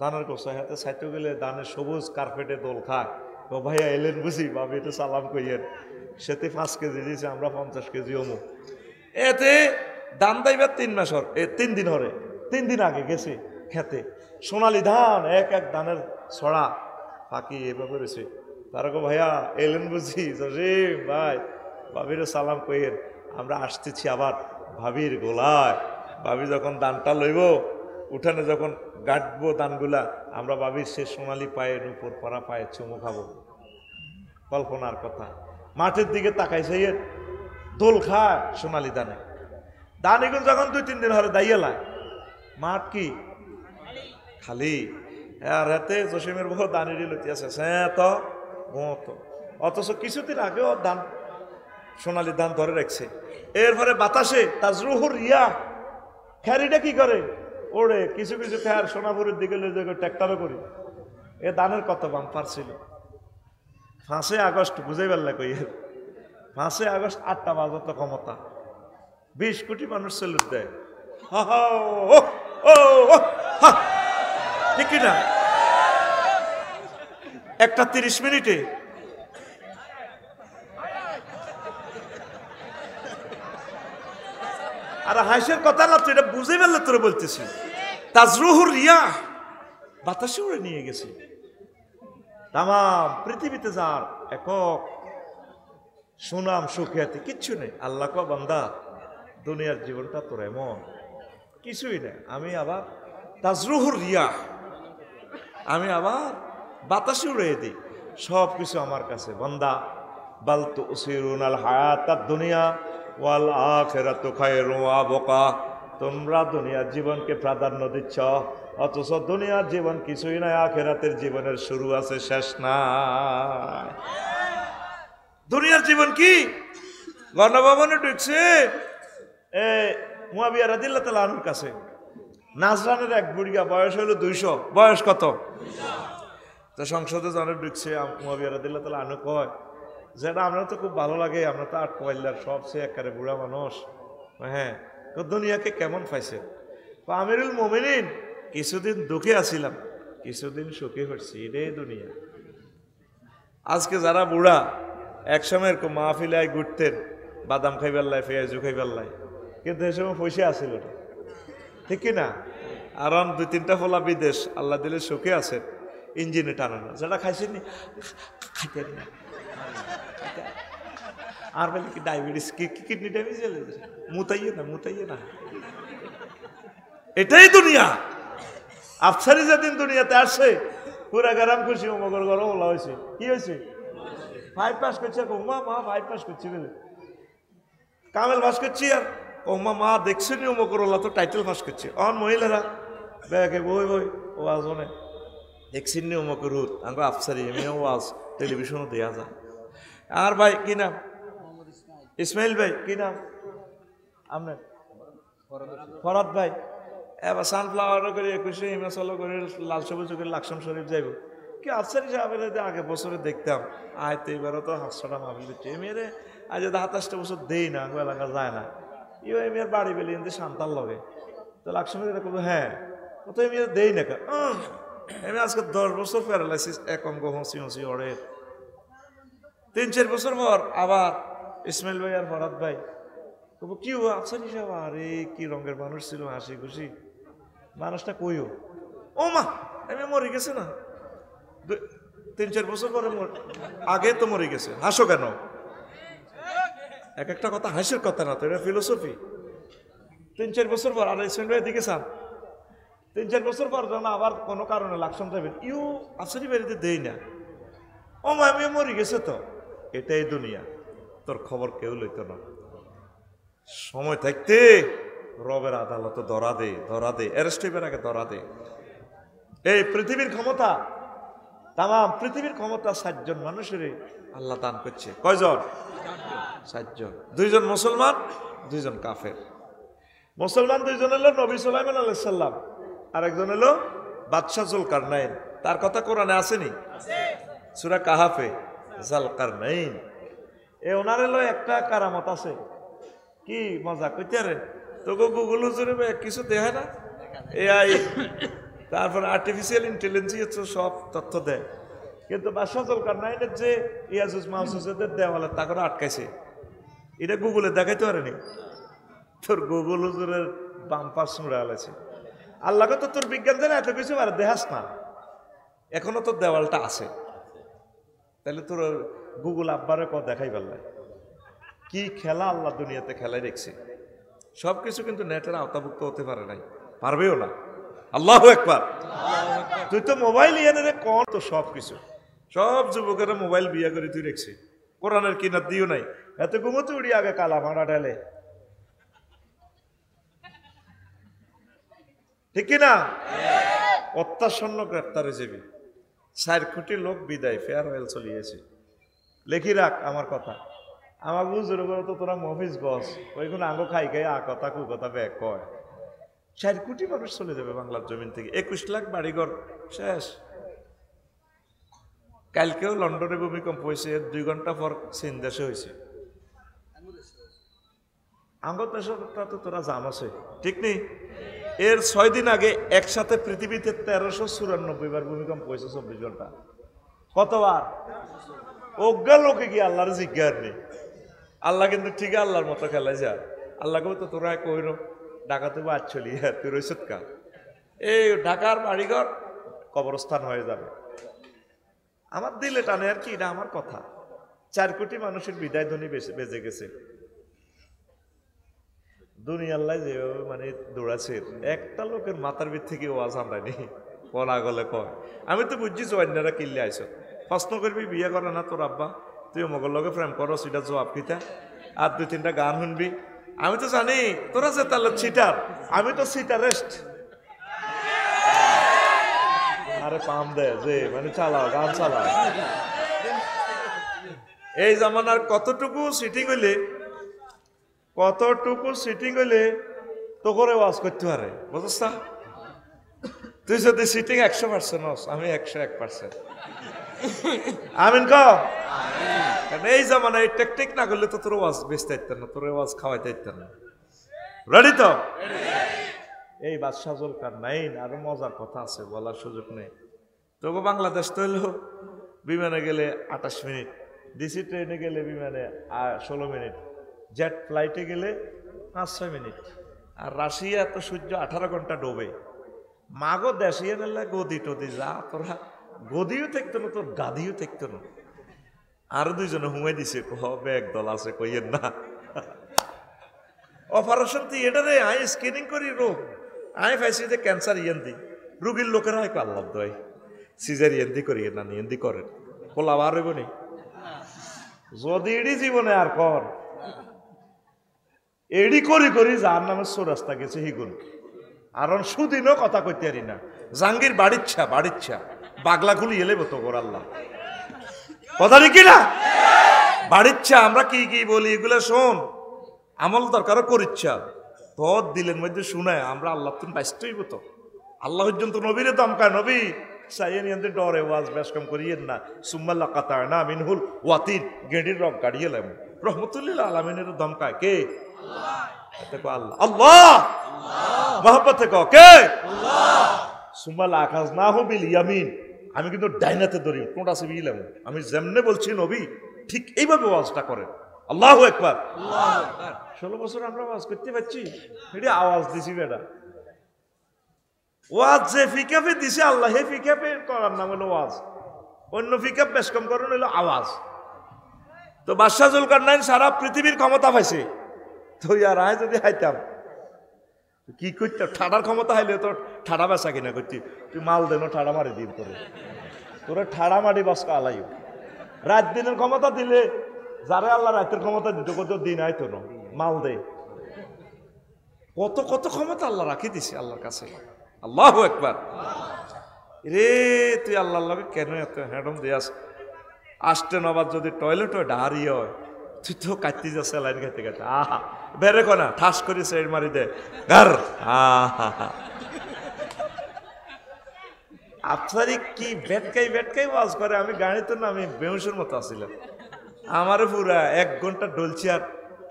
ধানের গোসা হাতে সাইতে গেলে ধানের সবুজ কার্পেটে দোল খায়। ও ভাইয়া এলেন বুঝি, ভাবি একটু সালাম কইয়েন। সেতে 5 কেজি দিয়েছে, আমরা 50 কেজি অমু। এতে ধান দাইবার 3 মাস 3 দিন হরে, 3 দিন আগে গেছে খেতে সোনালি ধান, এক এক ধানের ছড়া ফাঁকি এভাবে রয়েছে। তারা গো ভাইয়া এলেন বুঝি জসিম ভাই, ভাবির সালাম কইেন, আমরা আসতেছি আবার ভাবির গোলায়। ভাবি যখন দানটা লইব, উঠানে যখন গাঁটবো দানগুলা, আমরা ভাবির সে সোনালি পায়ে উপর পরা পায়ে চুমু খাবো। কল্পনার কথা। মাঠের দিকে তাকাইছে, দোল খায় সোনালি দানে। দান এগুলো যখন 2-3 দিন হলে দাইয়েলায়, মাঠ কি খালি। আর হাতে জসিমের বউ দানিরই লতি আছে, তো অথচ কিছুদিন আগেও দান সোনালি ধান ধরে রাখছে। এরপরে বাতাসে তাজরুহুর রিয়া, খ্যারিটা কি করে ওড়ে, কিছু কিছু খ্যার সোনাপুরের দিকে ট্র্যাক্টরও করি। এ দানের কত বাম্পার ছিল। 5 আগস্ট বুঝাই পারলে কই, 5 আগস্ট 8টা বাজত ক্ষমতা, 20 কোটি মানুষ সেলুট দেয়। ঠিক না? একটা 30 মিনিটে আর হাসির কথা না, তো এটা বুঝে পারলে তোরা বলতেছি। তাজরুহুর রিয়া, বাতাসে উড়ে নিয়ে গেছে। তাম পৃথিবীতে যার একক সুনাম সুখ্যাতি কিচ্ছু নেই। আল্লাহ কো বান্দা, দুনিয়ার জীবনটা তোর এমন কিছুই নেই। আমি আবার তাজরুহুর রিয়া, আমি আবার বাতাসে উড়িয়ে দিই সব কিছু আমার কাছে। বান্দা বাল তুসিরুনাল হায়াতাদ দুনিয়া ওয়াল আখিরাতু খায়রুন ওয়া আবকা। তোমরা দুনিয়ার জীবনকে প্রাধান্য দিচ্ছ, অথচ দুনিয়ার জীবন কিছুই নাই, আখিরাতের জীবনের শুরু আছে, শেষ নাই। দুনিয়ার জীবন কি? গণভবনে ঢুকছে মুয়াবিয়া রাদিয়াল্লাহু তাআলা আনহুর কাছে, নাজরানের এক বুড়িয়া, বয়স হলো 200। বয়স কত? তো সংসদে জনে ঢুকছে, মুয়াবিয়া রাদিয়াল্লাহু তাআলা আনহু কয়, যেটা আমরা তো খুব ভালো লাগে, আমরা তো 8 পয়লার সবচেয়ে একেবারে বুড়া মানুষ। হ্যাঁ, তো দুনিয়াকে কেমন পাইছে? আমিরুল মোমিনিন, কিছুদিন দুঃখে আছিলাম, কিছুদিন সুখে হচ্ছি, এটাই দুনিয়া। আজকে যারা বুড়া, একসময় এরকম মাহফিলায় ঘুরতেন, বাদাম খাইবার, পেঁয়াজু খাইবার, কিন্তু এ সময় পয়সা আসিল না, ঠিক কিনা? আর 2-3টা ফলা বিদেশ, আল্লাহ দিলে সুখে আছেন, ইঞ্জিনে টানানো, যেটা খাইছেন খাইতেন না। আর বলে কি ডায়াবেটিস, কিডনি ড্যামেজ, মুতাইয়ে না। এটাই দুনিয়া। আফসারি যেদিন দুনিয়াতে আসছে, পুরা গ্রাম খুশি, মগর ঘর ওলা হয়েছে। কি হয়েছে? 5 পাস করছে, মা 5 পাস করছি বলে। কামেল পাস করছি, আর মা দেখছি নি মগর ওলা তো টাইটেল পাস করছে। মহিলারা ব্যাগে বই ওয়াজ মনে দেখছি নি মগর হুত, আঙ্গো আফসারি এমনিও ওয়াজ টেলিভিশনও দেওয়া যায়। আর ভাই কি নাম? ইসমাইল ভাই, কি নাম আপনার? ফরাদ ভাই। এবার সানফ্লাওয়ার করে 21 হিমাচল করে লাল সবুজ করে লাকসাম শরীফ যাইব। কি আফসারি সাহেবের আগে বছরে দেখতাম, তো এবারও তো 700টা মাহফিল দিচ্ছে। মেয়েরে আজ 27টা বছর দেই না, এলাকা যায় না। এই মেয়ের বাড়ি বেলি এমনি শান্তার লগে তো লাকসাম করবো। হ্যাঁ, তো এই মেয়ের দেই না। আমি আজকে 10 বছর প্যারালাইসিস, এক অঙ্গ হসি ওড়ে। 3-4 বছর পর আবার ইসমাইল ভাই আর ফরাদ ভাই তবু কি আফসারি সাহেব, আরে কি রঙের মানুষ ছিল, হাসি খুশি মানুষটা। কইও ও মা, আমি মরে গেছে না, 3-4 বছর পরে আগে তো মরে গেছে। হাসো কেন? এক একটা কথা হাসির কথা না তো, এটা ফিলোসফি। 3-4 বছর পর, আর ইসমাইল ভাই দিকে চান, 3-4 বছর পর যখন আবার কোনো কারণে লাকসাম যাবেন, আফসারি বাড়িতে দেই না। ও মা, আমি মরে গেছে তো। এটাই দুনিয়া, তোর খবর কেউ লইত না। সময় থাকতে রবের আদালত ধরা দে, অ্যারেস্টের আগে ধরা দে। এই পৃথিবীর ক্ষমতা, তাম পৃথিবীর ক্ষমতা 7 জন মানুষের আল্লাহ দান করছে। কয়জন? 7 জন। 2 জন মুসলমান, 2 জন কাফের। মুসলমান 2 জন হলো নবী সুলাইমান আলাইহিস সালাম, আর একজন হলো বাদশাহ জুলকারনাইন। তার কথা কোরআনে আসেনি? সূরা কাহাফে, জুলকারনাইন। ওনার হলো একটা কারামত আছে। কি মজা কইতে রে, তোকে গুগল হুজুরে কিছু দেখায় না? এআই, তারপর আর্টিফিশিয়াল ইন্টেলিজেন্স সব তথ্য দেয়। কিন্তু বাদশাহ জুলকারনাইনের যে ইয়াজুজ মাউজুজদের দেওয়ালে তা করে আটকাইছে, এটা গুগলে দেখাইতে পারেনি। তোর গুগল হুজুরের বাম্পার শুনে আলাইছে। আল্লাহকে তো তোর বিজ্ঞান জানে এত কিছু আর দেখাস না। এখনো তোর দেওয়ালটা আছে, তাহলে তোর গুগল আব্বারে দেখাই পারলাই কি খেলা আল্লাহ দুনিয়াতে খেলাই রেখছে। সবকিছু কিন্তু নেটের আওতাভুক্ত হতে পারে নাই, পারবেও না। আল্লাহু আকবার। তুই তো মোবাইল ইয়ানে কোন তো সবকিছু, সব যুবকেরা মোবাইল বিয়া করে তুই রেখছি, কোরআনের কিনার দিও নাই, এত ঘুমোতে উড়ি আগে কালা ভাড়া ঢেলে, ঠিক কিনা? অত্যাসন্ন গ্রেপ্তারে যাবি, 4 কোটি লোক বিদায়, ফেয়ারওয়েল চলিয়েছে। লেখি রাখ আমার কথা, আমার বুঝুর করে তো তোরা মফিস গছ ওইগুলো আঙ্গো খাই খাই আ কথা কু কথা ব্যাগ কয়। 4 কোটি মানুষ চলে যাবে বাংলার জমিন থেকে, 21 লাখ বাড়িঘর শেষ। কালকেও লন্ডনে ভূমিকম্প হয়েছে, 2 ঘন্টা পর চীন দেশে হয়েছে। আঙ্গ দেশটা তো তোরা জানাছে, ঠিক নেই? এর 6 দিন আগে একসাথে পৃথিবীতে 1394 বার ভূমিকম্প হয়েছে 24 ঘন্টা। কতবার? অজ্ঞা লোকে কি আল্লাহর জিজ্ঞার নেই। আল্লাহ কিন্তু ঠিক আল্লাহর মতো খেলাই যা। আল্লাহ তো তোরা কইর ঢাকাতে বাদ চলি, হ্যাঁ তুই রইছত কা, এই ঢাকার বাড়িঘর কবরস্থান হয়ে যাবে। আমার দিলে টানে আর কি, এটা আমার কথা। 4 কোটি মানুষের বিদায় ধ্বনি বেজে গেছে। দুনিয়া আল্লাহ যেভাবে মানে দৌড়াচ্ছে, একটা লোকের মাথার ভিত থেকে ওয়াজ আমরা নেই, কলা গলে কয়। আমি তো বুঝছি জয়েন্ডারা কিনলে আইস, প্রশ্ন করবি বিয়ে করে না তোর আব্বা, তুই মগর লগে প্রেম করো, সেটা জবাব কিতা, আর 2-3টা গান শুনবি। আমি তো জানি তোরা যে তাহলে সিটার, আমি তো সিটারেস্ট। আরে পাম দেয় যে মানে চালাও, গান চালাও। এই জামানার কতটুকু সিটিং হইলে তো করে ওয়াজ করতে পারে, বুঝছ না? তুই যদি সিটিং 100% হস, আমি 101%। আমিন ক। এই জামানায় এই টেকনিক না করলে তো তোর ওয়াজ বেচতে ইতেন না, তোর ওয়াজ খাওয়াইতে ইতেন না। রেডি তো? এই বাদশাহ জুলকার নাইন আরো মজার কথা আছে, বলার সুযোগ নেই। তবু বাংলাদেশ তো হইলো বিমানে গেলে 28 মিনিট, ডিসি ট্রেনে গেলে বিমানে 16 মিনিট, জেট ফ্লাইটে গেলে 5-6 মিনিট। আর রাশিয়া তো সূর্য 18 ঘন্টা ডোবে। মাগো দেশিয়া নেলা গদি টদি যা, তোরা গদিও থাকতো না, তোর গাদিও থাকতো না। আরো 2জনে হুঁয়ে দিছে, হবে একদল আছে কইয়ের না। অপারেশন থিয়েটারে আই স্ক্রিনিং করি রোগ, আই পাইছি যে ক্যান্সার দি রুগীর লোকেরা হয় আল্লাহ দয় সিজার দি করি না, নিয়েন্দি করেন খোলা বার হইব নি যদি এডি জীবনে আর কর এডি করি যার নামে রাস্তা গেছে হিগুন। আর সুদিনও কথা কইতে পারি না, জাঙ্গির বাড়িচ্ছা বাগলা খুলি এলে তো গোর আল্লাহ কথা নাকি না, বাড়িচ্ছা আমরা কি কি বলি এগুলো শোন, আমল দরকারও করিচ্ছা তোর দিলের মধ্যে শুনায় আমরা আল্লাহ তুমি বাইসতে হইব তো। আল্লাহ পর্যন্ত নবীরে দমকায়, নবী সাইয়ের ডরে ওয়াজ বেশ কম করিয়েন না, সুম্মাল্লা কাতার না মিনহুল ওয়াতিন গেডির রং কাড়িয়ে লাম রহমতুল্লাহ আলমিনের দমকায় কে? আল্লাহ। আল্লাহ মহব্বতে কে? সুম্মাল্লা আকাশ না হবিল ইয়ামিন, আমি কিন্তু ডাইনাতে ধরি কোনটা আছে বিলাম, আমি যেমনে বলছি নবী ঠিক এইভাবে ওয়াজটা করেন। আল্লাহু আকবার। 16 বছর আমরা ওয়াজ করতে পারছি, এটা আওয়াজ দিছি বেটা। ওয়াজ যে ফিকাপে দিছে আল্লাহ, হে ফিকাপে করার নাম হলো ওয়াজ, অন্য ফিকাপ বেশ কম করেন হলো আওয়াজ। তো বাদশাহ জুলকারনাইন সারা পৃথিবীর ক্ষমতা পাইছে, তো ইয়ার আয় যদি হাইতাম কি করতাম, ঠাডার ক্ষমতা হাইলে তোর ঠাডা বেচা কিনা করতি, তুই মাল দেন ঠাডা মারি দিন করে, তোরা ঠাডা মারি বাসকা আলাই। রাত দিনের ক্ষমতা দিলে যারা আল্লাহ রাতের ক্ষমতা দিত কত দিন আইতো না, মাল দে কত কত ক্ষমতা আল্লাহ রাখি দিছে আল্লাহর কাছে। আল্লাহু আকবার। রে তুই আল্লাহর লগে কেন এত হ্যাডম দিয়াস? আসতে নবাদ যদি টয়লেট হয় ডাহারি হয়, তুই তো কাটতে যাচ্ছে লাইন খাইতে খাইতে, আহা বেড়ে কনা ঠাস করে সেট মারি দে ঘর। আফসারি কি বেটকাই ওয়াজ করে, আমি গাড়িতে না আমি বেহুশের মতো আসছিলাম, আমারে পুরা 1 ঘন্টা ডলছি। আর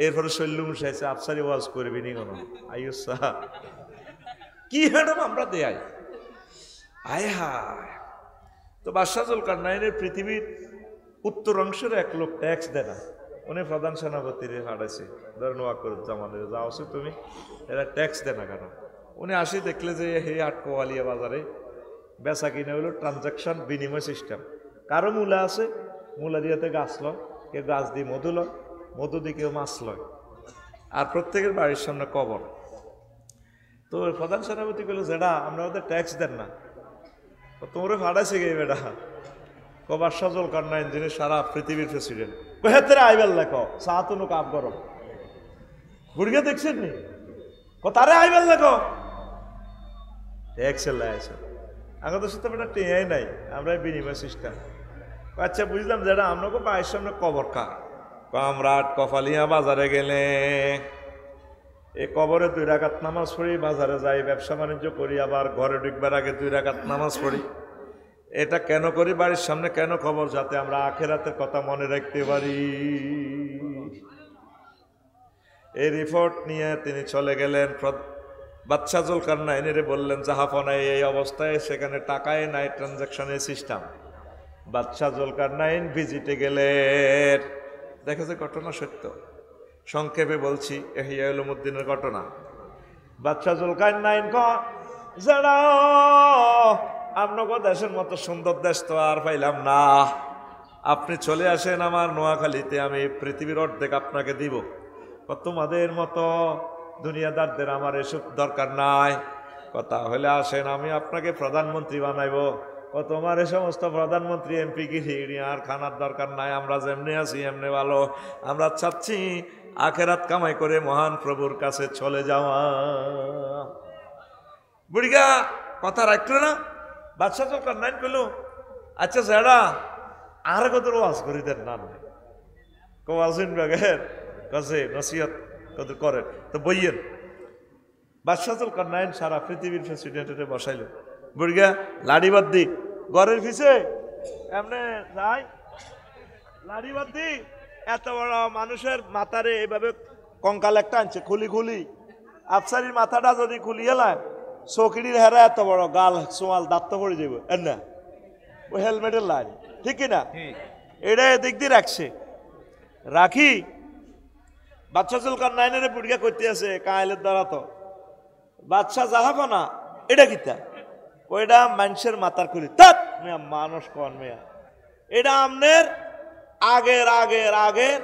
এরপরে শৈল্য মুসাইছে আফসারি ওয়াজ করবি নি কোনো, আইসা কি হ্যাডম আমরা দেয় আয় হায়। তো বাদশাহ জুলকারনাইনের পৃথিবীর উত্তর অংশের 1 লোক ট্যাক্স দেয় না, উনি প্রধান সেনাপতির হারাইছে, ধরেন ওয়াকুরুজ্জামানের যা আছে তুমি এরা ট্যাক্স দেয় না কেন? উনি আসি দেখলে যে হে আটকোয়ালিয়া বাজারে বেচা কিনে হলো ট্রানজাকশন, বিনিময় সিস্টেম। কারো মূলা আছে, মূলা দিয়েতে গাছ লয়, কেউ গাছ দিয়ে মধু লয়, মধু দিয়ে কেউ মাছ লয়, আর প্রত্যেকের বাড়ির সামনে কবর। তো প্রধান সেনাপতি বললো, যেটা আমরা ওদের ট্যাক্স দেন না, তোমরা ফাটাইছে গে বেটা। কবার সজল কন্যা যিনি সারা পৃথিবীর প্রেসিডেন্ট, হেতেরা আইবেল লেখো সাহাতুনু কাপ গরম বুড়িয়া দেখছেন নি, তারে আইবেল লেখো ট্যাক্স লাইছে। আমাদের সাথে বেটা টেয়াই নাই, আমরা বিনিময় সিস্টেম। আচ্ছা বুঝলাম, যেটা আপনাকে বাড়ির সামনে কবর কার, কামরাট কফালিয়া বাজারে গেলে এই কবরে 2 রাকাত নামাজ পড়ি, বাজারে যাই, ব্যবসা বাণিজ্য করি, আবার ঘরে ঢুকবার আগে 2 রাকাত নামাজ পড়ি। এটা কেন করি? বাড়ির সামনে কেন কবর? যাতে আমরা আখিরাতের কথা মনে রাখতে পারি। এই রিপোর্ট নিয়ে তিনি চলে গেলেন। বাদশা জুলকারনাইনের বললেন, জাহাপনায় এই অবস্থায়, সেখানে টাকায় নাই, ট্রানজাকশনের সিস্টেম। বাদশা জুলকারনাইন ভিজিটে গেলেন। দেখেছে ঘটনা সত্য, সংক্ষেপে বলছি, ইহইয়া উলুমুদ্দিনের ঘটনা। বাদশা জুলকারনাইন যারা আপনাকে দেশের মতো সুন্দর দেশ তো আর পাইলাম না, আপনি চলে আসেন আমার নোয়াখালীতে, আমি পৃথিবীর অর্ধেক আপনাকে দিব। তোমাদের মতো দুনিয়াদারদের আমার এসব দরকার নাই, কথা হলে আসেন আমি আপনাকে প্রধানমন্ত্রী বানাইব। তোমার এ সমস্ত প্রধানমন্ত্রী এমপি গিরি আর খানার দরকার নাই, আমরা যেমনি আছি এমনি ভালো। আমরা চাচ্ছি আখেরাত কামাই করে মহান প্রভুর কাছে চলে যাওয়া। বুড়িগা কথা রাখলো না। বাদশা জুলকারনাইন পেল, আচ্ছা যারা আর কত ওয়াজ করি দেন না কোয়াজিন বাগের কাছে নসিহত কত করেন, তো বইয়েন। বাদশা জুলকারনাইন সারা পৃথিবীর প্রেসিডেন্টের বসাইল। বুড়িগা লাড়ি বাদ দি ঘরের পিছে এমনি যাই, লাড়ি বাদ দি এত বড় মানুষের মাথারে এইভাবে কঙ্কাল একটা আনছে খুলি খুলি, আফসারির মাথাটা যদি খুলি এলাম, চৌকিটির হেরা এত বড় গাল সোয়াল দাঁত পড়ে যাব না, ওই হেলমেটের লাইন ঠিক না, এটা এদিক দিয়ে রাখছে রাখি। বাদশা জুলকারনাইনের বুড়িয়া করতে আছে কায়েলের দ্বারা, তো বাদশা জাহাপনা এটা কিতা, ওইটা মানুষের মাথার খুলি। তাত মিয়া মানুষ কন মিয়া, এটা আমনের আগের আগের আগের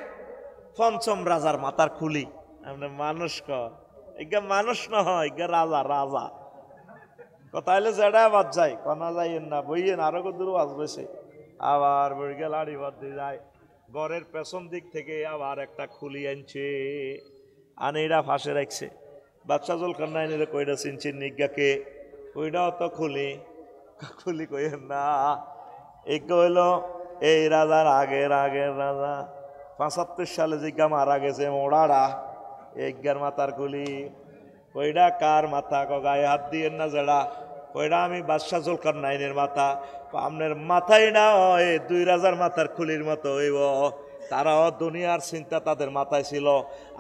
পঞ্চম রাজার মাথার খুলি, আপনি মানুষ কন, এগা মানুষ না হয়, এগা রাজা রাজা। কথা হলে যেটা বাদ যায়, কনা যাইয়েন না, বইয়েন আরো দূর আসবে। আবার বইগে লাড়ি বাদ দিয়ে যায়, ঘরের পেছন দিক থেকে আবার একটা খুলি আনছে, আনে এরা ফাঁসে রাখছে। বাদশা জুলকারনাইনের কইটা চিনছেন নিজ্ঞাকে, ওইটাও তো খুলি খুলি কইেন না, এই কইল এই রাজার আগের আগের রাজা ৭৫ সালে জিজ্ঞা মারা গেছে মোড়াড়া, এইগার মাথার খুলি। কইটা কার মাথা? গায়ে হাত দিয়েন না যেটা, কইটা আমি বাদশা জুলকারনাইনের মাথা। আপনার মাথায় না ওই 2 রাজার মাথার খুলির মতো হইব, তারাও দুনিয়ার চিন্তা তাদের মাথায় ছিল,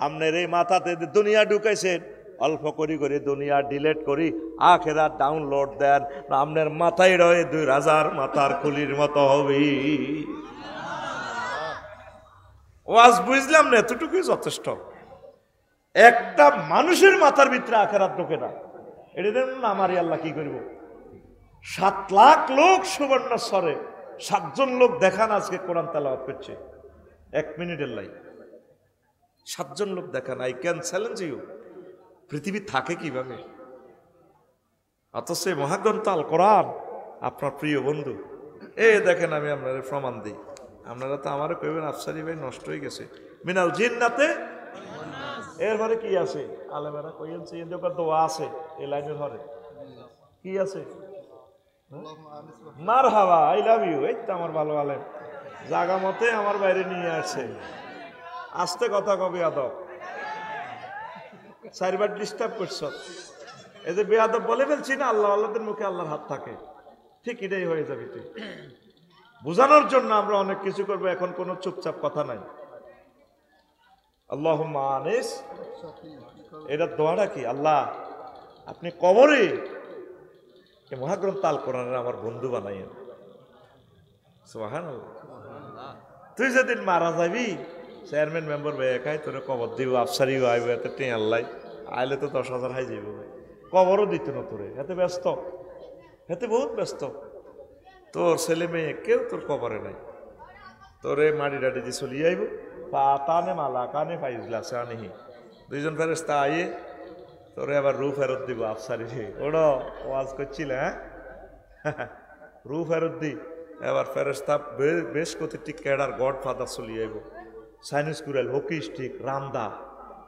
আপনার এই মাথাতে দুনিয়া ঢুকাইছেন, অল্প করি করে দুনিয়া ডিলেট করি আখেরাত ডাউনলোড দেন, আপনার মাথায় রয়ে 2 রাজার মাথার খুলির মতো হবে। ওয়াজ বুঝলাম না, এতটুকুই যথেষ্ট। একটা মানুষের মাথার ভিতরে আখেরাত ঢোকে না, এটা দেখুন আমারই আল্লাহ কি করব। 7 লাখ লোক সুবর্ণ স্বরে, 7 জন লোক দেখান আজকে কোরআন তেলাওয়াত করছে 1 মিনিটের লাই, 7 জন লোক দেখান। আই ক্যান চ্যালেঞ্জ ইউ, পৃথিবী থাকে কিভাবে? অথচ এই মহাগ্রন্থ আল কোরআন আপনার প্রিয় বন্ধু। দেখেন আমি আপনাদের প্রমাণ দিই, আপনারা তো আমারও কইবেন আফসারি ভাই নষ্ট হয়ে গেছে। মিনাল জিন্নাতে এরপরে কি আছে? আলেমেরা কইছে দোয়া আছে এই লাইনের ঘরে কি আছে? মারহাবা, আই লাভ ইউ। এই তো আমার ভালো আলেম, জাগা মতে আমার বাইরে নিয়ে আসছে। আস্তে কথা কবি আদব, 4বার ডিস্টার্ব করছ, এই যে বেয়াদব বলে ফেলছি না, আল্লাহ আল্লাহদের মুখে আল্লাহর হাত থাকে, ঠিক এটাই হয়ে যাবে। তুই বোঝানোর জন্য আমরা অনেক কিছু করবো, এখন কোনো চুপচাপ কথা নাই। আল্লাহুম্মা আনিস, এটা দোয়াটা কি? আল্লাহ আপনি কবরে এই মহাগ্রন্থ আল কোরআনের আমার বন্ধু বানাইয়েন। সুবহানাল্লাহ। তুই যেদিন মারা যাবি, চেয়ারম্যান মেম্বার ভাই একাই তোর কবর দিব, আফসারিও আইব, এতে টেঁ আল্লাহ আইলে তো 10,000 হাই যাইব, কবরও দিত না তোরে, এতে ব্যস্ত। এতে বহুত ব্যস্ত। তোর ছেলে মেয়ে কেউ তোর কবরে নাই, তোরে মাটি ডাটি দিয়ে চলিয়ে আইব। পাতানে মালা কানে ফাইজলা সানিহি, দুইজন ফেরেস্তা আইয়ে তোরে আবার রু ফেরত দিব। আফসারি ওড়ো ওয়াজ করছিল, হ্যাঁ রু ফেরত দি। এবার ফেরেস্তা বেশ কতটি ক্যাডার গড ফাদার চলিয়ে আইব, চাইনিজ কুড়াল, হকি স্টিক, রামদা,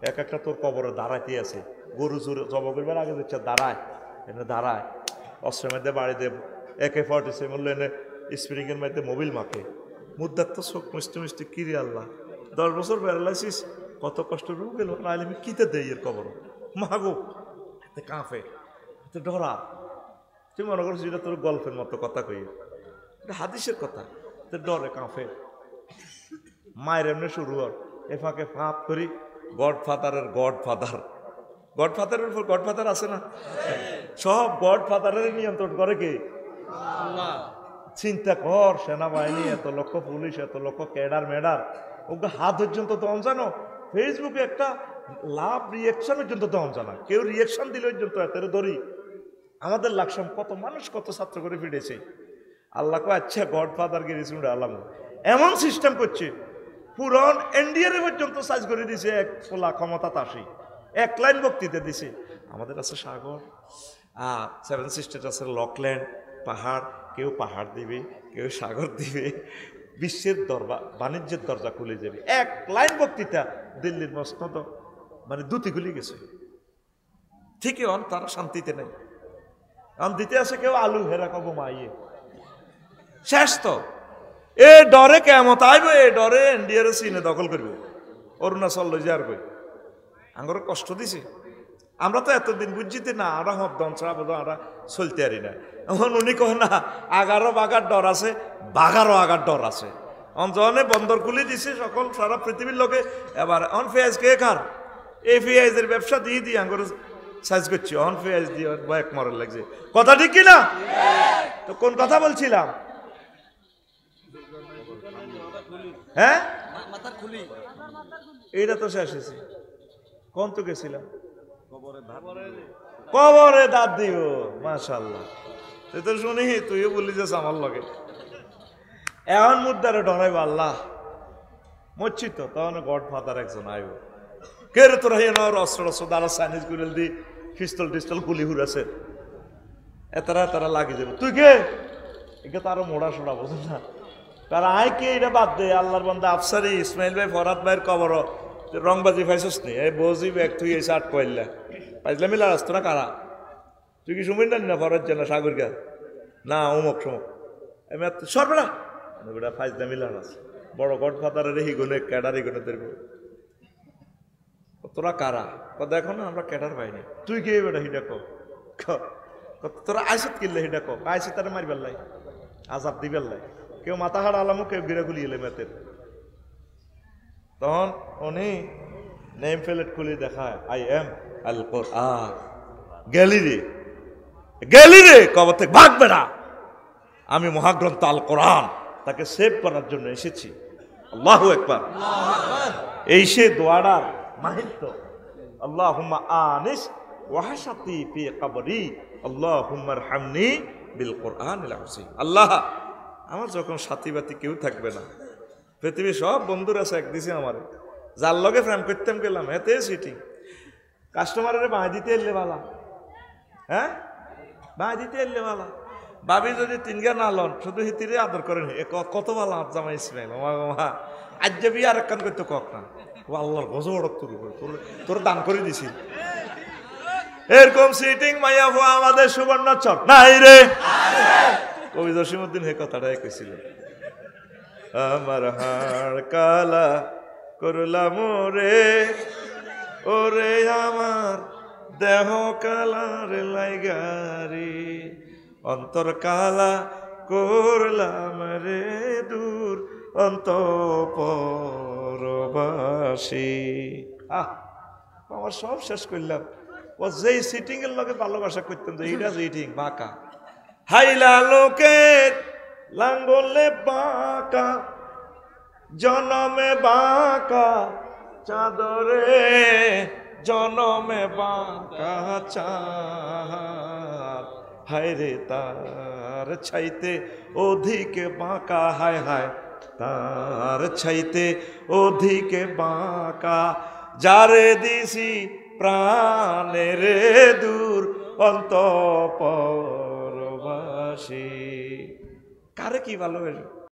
এক একটা তোর কবরে দাঁড়াইতে আছে। গরু চুর জব করবার আগে দিচ্ছে দাঁড়ায়, এনে দাঁড়ায়, অস্ত্রের মধ্যে বাড়িতে AK-47 বললো, এনে স্প্রিংয়ের মধ্যে মোবিল মাখে। মুদ্রার তো চোখ মিষ্টি মিষ্টি, কিরে আল্লাহ 10 বছর প্যারালাইসিস, কত কষ্ট রু গেল, নাহলে আমি কিতে দেই এর কবর মাগো। এতে কাঁপে, এতে ডরা। তুই মনে করছিস এটা তোর গল্পের মতো কথা কই, এটা হাদিসের কথা। তো ডরে কাঁপে, মায়ের এমনি শুরু হর, এ ফাঁকে ফাঁপ করি গডফাদারের গডফাদার, গডফাদারের উপর গডফাদার আছে না, সব গডফাদারের নিয়ন্ত্রণ করে কে? চিন্তা কর, সেনাবাহিনী, এত লক্ষ পুলিশ, এত লক্ষ ক্যাডার মেডার, ওকে হাত পর্যন্ত তখন জানো ফেসবুকে একটা লাভ রিয়েকশন পর্যন্ত তখন জানা, কেউ রিয়েকশন দিলে পর্যন্ত এত ধরি। আমাদের লাকসাম কত মানুষ কত ছাত্র করে ফিরেছে। আল্লাহ কো আচ্ছা গডফাদার গেছিল আলাম, এমন সিস্টেম করছে পুরন এনডিআর পর্যন্ত সাইজ করে দিছে। এক পোলা ক্ষমতা তাসি এক লাইন বক্তৃতা দিছে। আমাদের আছে সাগর, 7 সিস্টার আছে লকল্যান্ড, পাহাড়, কেউ পাহাড় দিবে, কেউ সাগর দিবে, বিশ্বের দরবার বাণিজ্যের দরজা খুলে যাবে। এক লাইন বক্তৃতা, দিল্লির মসনদ মানে দুটি গুলি গেছে। ঠিকই অন তারা শান্তিতে নেই, অন দিতে আছে কেউ আলু হেরা কব মাইয়ে শেষ। তো এ ডরে কেমত আইব, এ ডরে এনডিআর সিনে দখল করব, অরুণাচল লই যার কই আঙ্গর কষ্ট দিছে। আমরা তো এতদিন বুঝছিতে না, আমরা হবদন ছাড়া বোধ আমরা চলতে পারি না। এখন উনি কহ না আগারও বাগার ডর আছে, বাগারও আগার ডর আছে। অঞ্চলে বন্দর খুলে দিছে সকল সারা পৃথিবীর লোকে। এবার অন পেঁয়াজ কে খার, এই পেঁয়াজের ব্যবসা দিয়ে দিয়ে আঙ্গর সাইজ করছি, অন পেঁয়াজ দিয়ে এক মরার লাগছে। কথা ঠিক কিনা? তো কোন কথা বলছিলাম? হ্যাঁ এইটা তো শেষ হয়েছে। কোন তো গেছিলাম? কবরে দাঁত দিব। মাশাআল্লাহ, তুই তো শুনি তুইও বলি যে আমার লগে এমন মুদ্রারে ডরাইব আল্লাহ মরছি তো, তখন গডফাদার একজন আইব, কে রে তোরা অস্ত্র অস্ত্র দ্বারা চাইনিজ গুলিল দি পিস্তল টিস্তল গুলি হুড়াছে, এতারা তারা লাগি যাবে। তুই কে? একে তো আরো মোড়া সোড়া বোঝেন না, কারণ আয় কে এটা বাদ দে। আল্লাহর বান্দা আফসারি ইসমাইল ভাই ফরাদ ভাইয়ের কবর রংবাজি পাইছস নি, এই বজি ব্যাগ তুই এসে আট কইলা পাইলে মিলা রাস্তা না কারা? তুই কি শুনবেন না ফরাজ জানা সাগর গা না অমুক সমক আমি সরবেড়া বেটা ফাইজলা মিলার আছে। বড় গডফাদারের হি গুনে ক্যাডারি গুনে দেখবো তোরা কারা? দেখো না আমরা ক্যাডার পাইনি। তুই কে বেটা হিডা কো? তোরা আইসত কিনলে হিডা কো? আইসে তারা মারিবার লাই, আজাব দিবার লাই। কেউ মাথা হাড় আলামো, কেউ গিরা গুলি এলে মেতের। তখন উনি নেম প্লেট খুলে দেখায়, আই এম আল কোরআন। গেলি রে, গেলি রে, কবর থেকে ভাগ বেড়া, আমি মহাগ্রন্থ আল কোরআন তাকে সেভ করার জন্য এসেছি। আল্লাহু আকবার। এই সে দোয়াটার মাহিত্য। আল্লাহুম্মা আনিস ওয়াহাশাতি ফি কবরি আল্লাহুম্মা আরহামনি বিল কোরআনিল আযীম। আল্লাহ, আমার যখন সাথী বাতি কেউ থাকবে না, পৃথিবীর সব বন্ধুরা আছে এক দিছে আমার, যার লগে ফ্রেম করতাম গেলাম এতে সিটিং কাস্টমারের বাঁ দিতে এলে বালা, হ্যাঁ বাঁ দিতে এলে বালা। ভাবি যদি তিনগা না লন শুধু হিতিরে আদর করেন, কত বালা জামা ইসমাইল আজ যাবি আর এক কান করতে কক না, ও আল্লাহর গজ ওড়ক তোর দান করে দিছি। এরকম সিটিং মাইয়া হওয়া আমাদের সুবর্ণচর নাই রে। কবি জসিমউদ্দিন হে কথাটাই কইছিল, আমার হাড় কালা করলাম রে, ওরে আমার দেহ কালার লাইগারি, অন্তর কালা করলাম রে দূর অন্তঃপরবাসী। আমার সব শেষ করলাম। ও যেই সিটিং এর লগে ভালোবাসা করতাম যে এইটা সিটিং বাঁকা, হাইলা লোকের লাঙ্গলে বাঁকা, জনমে বাঁকা চাদরে, জনমে বাঁকা চাঁদ, হায় রে তার ছাইতে অধিক বাঁকা, হায় হায় তার ছাইতে অধিক বাঁকা, যারে দিছি প্রাণের দূর অন্তঃপরবাসী। কারে কি ভালোবাসে?